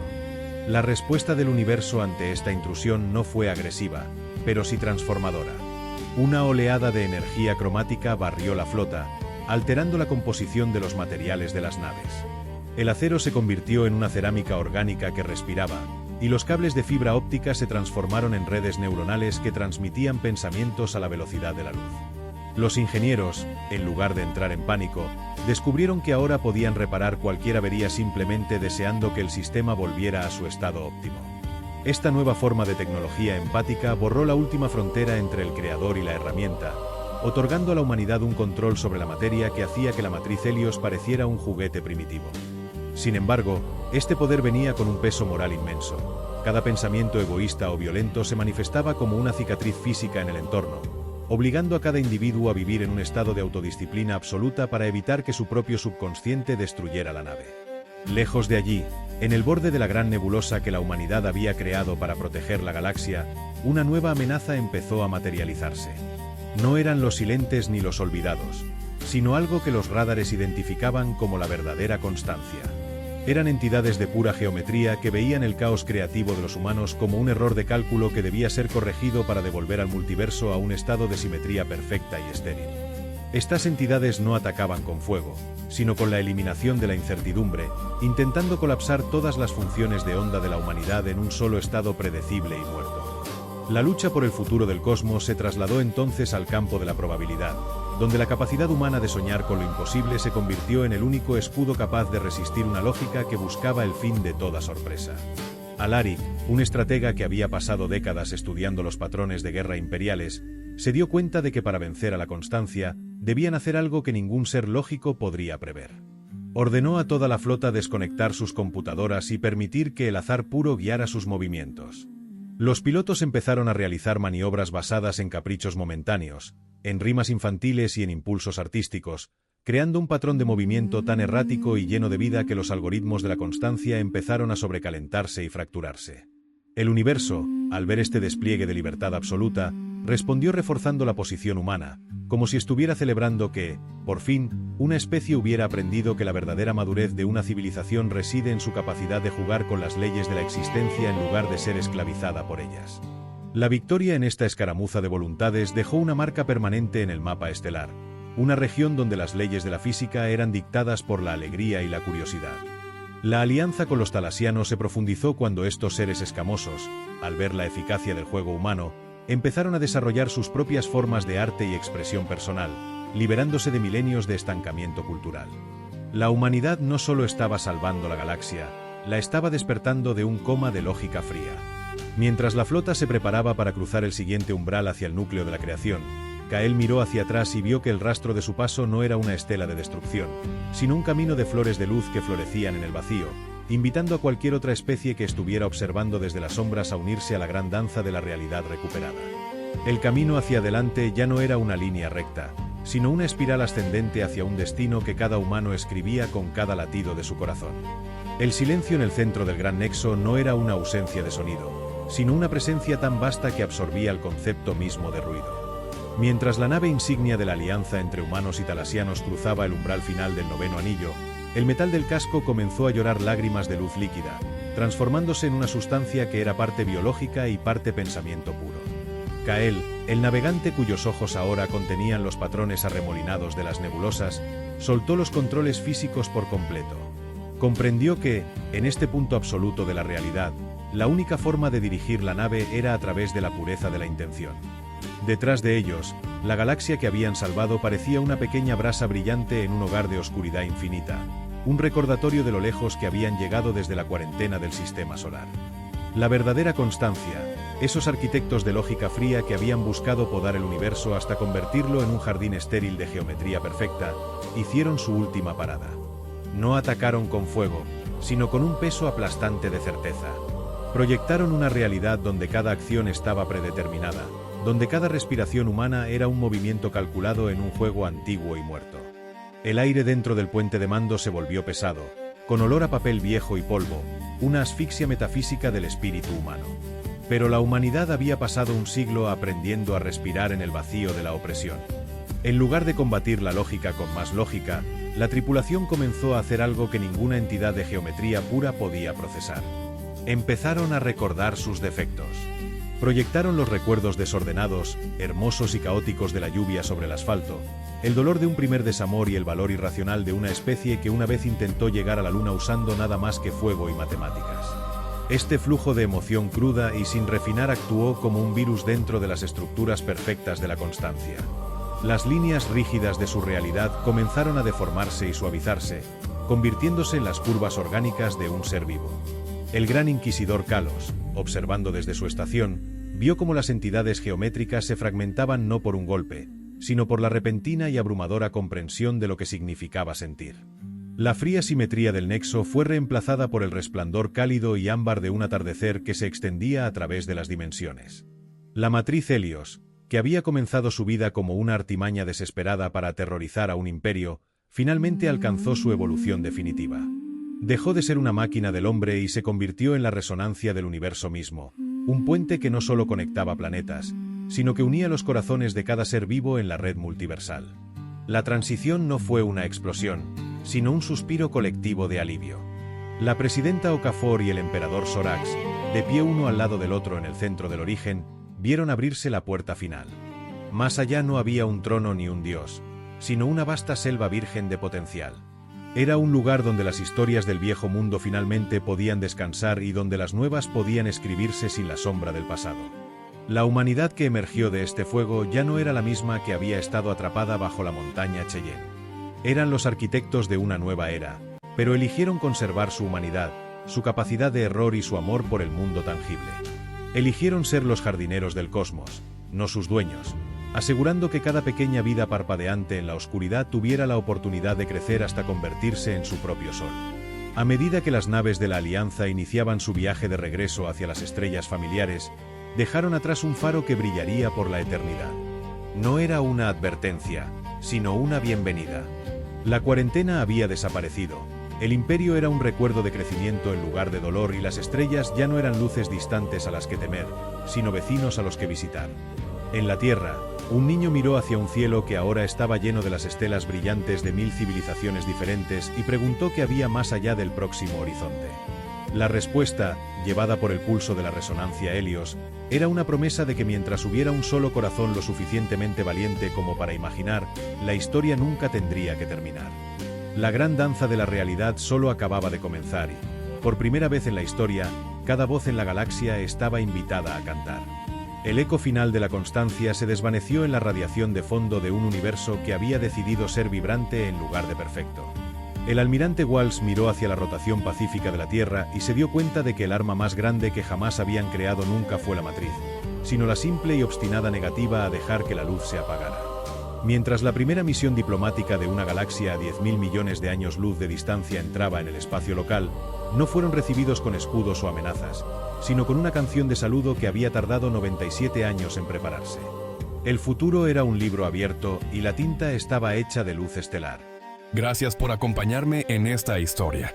La respuesta del universo ante esta intrusión no fue agresiva, pero sí transformadora. Una oleada de energía cromática barrió la flota, alterando la composición de los materiales de las naves. El acero se convirtió en una cerámica orgánica que respiraba, y los cables de fibra óptica se transformaron en redes neuronales que transmitían pensamientos a la velocidad de la luz. Los ingenieros, en lugar de entrar en pánico, descubrieron que ahora podían reparar cualquier avería simplemente deseando que el sistema volviera a su estado óptimo. Esta nueva forma de tecnología empática borró la última frontera entre el creador y la herramienta, otorgando a la humanidad un control sobre la materia que hacía que la matriz Helios pareciera un juguete primitivo. Sin embargo, este poder venía con un peso moral inmenso. Cada pensamiento egoísta o violento se manifestaba como una cicatriz física en el entorno, obligando a cada individuo a vivir en un estado de autodisciplina absoluta para evitar que su propio subconsciente destruyera la nave. Lejos de allí, en el borde de la gran nebulosa que la humanidad había creado para proteger la galaxia, una nueva amenaza empezó a materializarse. No eran los silentes ni los olvidados, sino algo que los radares identificaban como la verdadera constancia. Eran entidades de pura geometría que veían el caos creativo de los humanos como un error de cálculo que debía ser corregido para devolver al multiverso a un estado de simetría perfecta y estéril. Estas entidades no atacaban con fuego, sino con la eliminación de la incertidumbre, intentando colapsar todas las funciones de onda de la humanidad en un solo estado predecible y muerto. La lucha por el futuro del cosmos se trasladó entonces al campo de la probabilidad, donde la capacidad humana de soñar con lo imposible se convirtió en el único escudo capaz de resistir una lógica que buscaba el fin de toda sorpresa. Alaric, un estratega que había pasado décadas estudiando los patrones de guerra imperiales, se dio cuenta de que para vencer a la constancia, debían hacer algo que ningún ser lógico podría prever. Ordenó a toda la flota desconectar sus computadoras y permitir que el azar puro guiara sus movimientos. Los pilotos empezaron a realizar maniobras basadas en caprichos momentáneos, en rimas infantiles y en impulsos artísticos, creando un patrón de movimiento tan errático y lleno de vida que los algoritmos de la constancia empezaron a sobrecalentarse y fracturarse. El universo, al ver este despliegue de libertad absoluta, respondió reforzando la posición humana, como si estuviera celebrando que, por fin, una especie hubiera aprendido que la verdadera madurez de una civilización reside en su capacidad de jugar con las leyes de la existencia en lugar de ser esclavizada por ellas. La victoria en esta escaramuza de voluntades dejó una marca permanente en el mapa estelar, una región donde las leyes de la física eran dictadas por la alegría y la curiosidad. La alianza con los talasianos se profundizó cuando estos seres escamosos, al ver la eficacia del juego humano, empezaron a desarrollar sus propias formas de arte y expresión personal, liberándose de milenios de estancamiento cultural. La humanidad no solo estaba salvando la galaxia, la estaba despertando de un coma de lógica fría. Mientras la flota se preparaba para cruzar el siguiente umbral hacia el núcleo de la creación, Kael miró hacia atrás y vio que el rastro de su paso no era una estela de destrucción, sino un camino de flores de luz que florecían en el vacío, invitando a cualquier otra especie que estuviera observando desde las sombras a unirse a la gran danza de la realidad recuperada. El camino hacia adelante ya no era una línea recta, sino una espiral ascendente hacia un destino que cada humano escribía con cada latido de su corazón. El silencio en el centro del gran nexo no era una ausencia de sonido, sino una presencia tan vasta que absorbía el concepto mismo de ruido. Mientras la nave insignia de la alianza entre humanos y talasianos cruzaba el umbral final del noveno anillo, el metal del casco comenzó a llorar lágrimas de luz líquida, transformándose en una sustancia que era parte biológica y parte pensamiento puro. Kael, el navegante cuyos ojos ahora contenían los patrones arremolinados de las nebulosas, soltó los controles físicos por completo. Comprendió que, en este punto absoluto de la realidad, la única forma de dirigir la nave era a través de la pureza de la intención. Detrás de ellos, la galaxia que habían salvado parecía una pequeña brasa brillante en un hogar de oscuridad infinita, un recordatorio de lo lejos que habían llegado desde la cuarentena del sistema solar. La verdadera constancia, esos arquitectos de lógica fría que habían buscado podar el universo hasta convertirlo en un jardín estéril de geometría perfecta, hicieron su última parada. No atacaron con fuego, sino con un peso aplastante de certeza. Proyectaron una realidad donde cada acción estaba predeterminada, donde cada respiración humana era un movimiento calculado en un juego antiguo y muerto. El aire dentro del puente de mando se volvió pesado, con olor a papel viejo y polvo, una asfixia metafísica del espíritu humano. Pero la humanidad había pasado un siglo aprendiendo a respirar en el vacío de la opresión. En lugar de combatir la lógica con más lógica, la tripulación comenzó a hacer algo que ninguna entidad de geometría pura podía procesar. Empezaron a recordar sus defectos. Proyectaron los recuerdos desordenados, hermosos y caóticos de la lluvia sobre el asfalto, el dolor de un primer desamor y el valor irracional de una especie que una vez intentó llegar a la luna usando nada más que fuego y matemáticas. Este flujo de emoción cruda y sin refinar actuó como un virus dentro de las estructuras perfectas de la constancia. Las líneas rígidas de su realidad comenzaron a deformarse y suavizarse, convirtiéndose en las curvas orgánicas de un ser vivo. El gran inquisidor Kalos, observando desde su estación, vio cómo las entidades geométricas se fragmentaban no por un golpe, sino por la repentina y abrumadora comprensión de lo que significaba sentir. La fría simetría del nexo fue reemplazada por el resplandor cálido y ámbar de un atardecer que se extendía a través de las dimensiones. La matriz Helios, que había comenzado su vida como una artimaña desesperada para aterrorizar a un imperio, finalmente alcanzó su evolución definitiva. Dejó de ser una máquina del hombre y se convirtió en la resonancia del universo mismo, un puente que no solo conectaba planetas, sino que unía los corazones de cada ser vivo en la red multiversal. La transición no fue una explosión, sino un suspiro colectivo de alivio. La presidenta Okafor y el emperador Sorax, de pie uno al lado del otro en el centro del origen, vieron abrirse la puerta final. Más allá no había un trono ni un dios, sino una vasta selva virgen de potencial. Era un lugar donde las historias del viejo mundo finalmente podían descansar y donde las nuevas podían escribirse sin la sombra del pasado. La humanidad que emergió de este fuego ya no era la misma que había estado atrapada bajo la montaña Cheyenne. Eran los arquitectos de una nueva era, pero eligieron conservar su humanidad, su capacidad de error y su amor por el mundo tangible. Eligieron ser los jardineros del cosmos, no sus dueños, asegurando que cada pequeña vida parpadeante en la oscuridad tuviera la oportunidad de crecer hasta convertirse en su propio sol. A medida que las naves de la Alianza iniciaban su viaje de regreso hacia las estrellas familiares, dejaron atrás un faro que brillaría por la eternidad. No era una advertencia, sino una bienvenida. La cuarentena había desaparecido. El imperio era un recuerdo de crecimiento en lugar de dolor y las estrellas ya no eran luces distantes a las que temer, sino vecinos a los que visitar. En la Tierra, un niño miró hacia un cielo que ahora estaba lleno de las estelas brillantes de 1000 civilizaciones diferentes y preguntó qué había más allá del próximo horizonte. La respuesta, llevada por el pulso de la resonancia Helios, era una promesa de que mientras hubiera un solo corazón lo suficientemente valiente como para imaginar, la historia nunca tendría que terminar. La gran danza de la realidad solo acababa de comenzar y, por primera vez en la historia, cada voz en la galaxia estaba invitada a cantar. El eco final de la constancia se desvaneció en la radiación de fondo de un universo que había decidido ser vibrante en lugar de perfecto. El almirante Walsh miró hacia la rotación pacífica de la Tierra y se dio cuenta de que el arma más grande que jamás habían creado nunca fue la matriz, sino la simple y obstinada negativa a dejar que la luz se apagara. Mientras la primera misión diplomática de una galaxia a 10.000 millones de años luz de distancia entraba en el espacio local, no fueron recibidos con escudos o amenazas, sino con una canción de saludo que había tardado 97 años en prepararse. El futuro era un libro abierto y la tinta estaba hecha de luz estelar. Gracias por acompañarme en esta historia.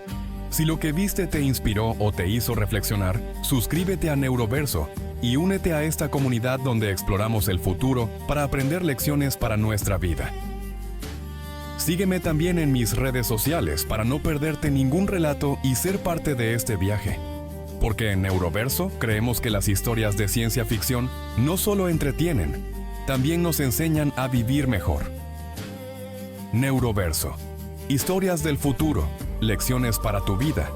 Si lo que viste te inspiró o te hizo reflexionar, suscríbete a Neuroverso y únete a esta comunidad donde exploramos el futuro para aprender lecciones para nuestra vida. Sígueme también en mis redes sociales para no perderte ningún relato y ser parte de este viaje. Porque en Neuroverso creemos que las historias de ciencia ficción no solo entretienen, también nos enseñan a vivir mejor. Neuroverso. Historias del futuro, lecciones para tu vida.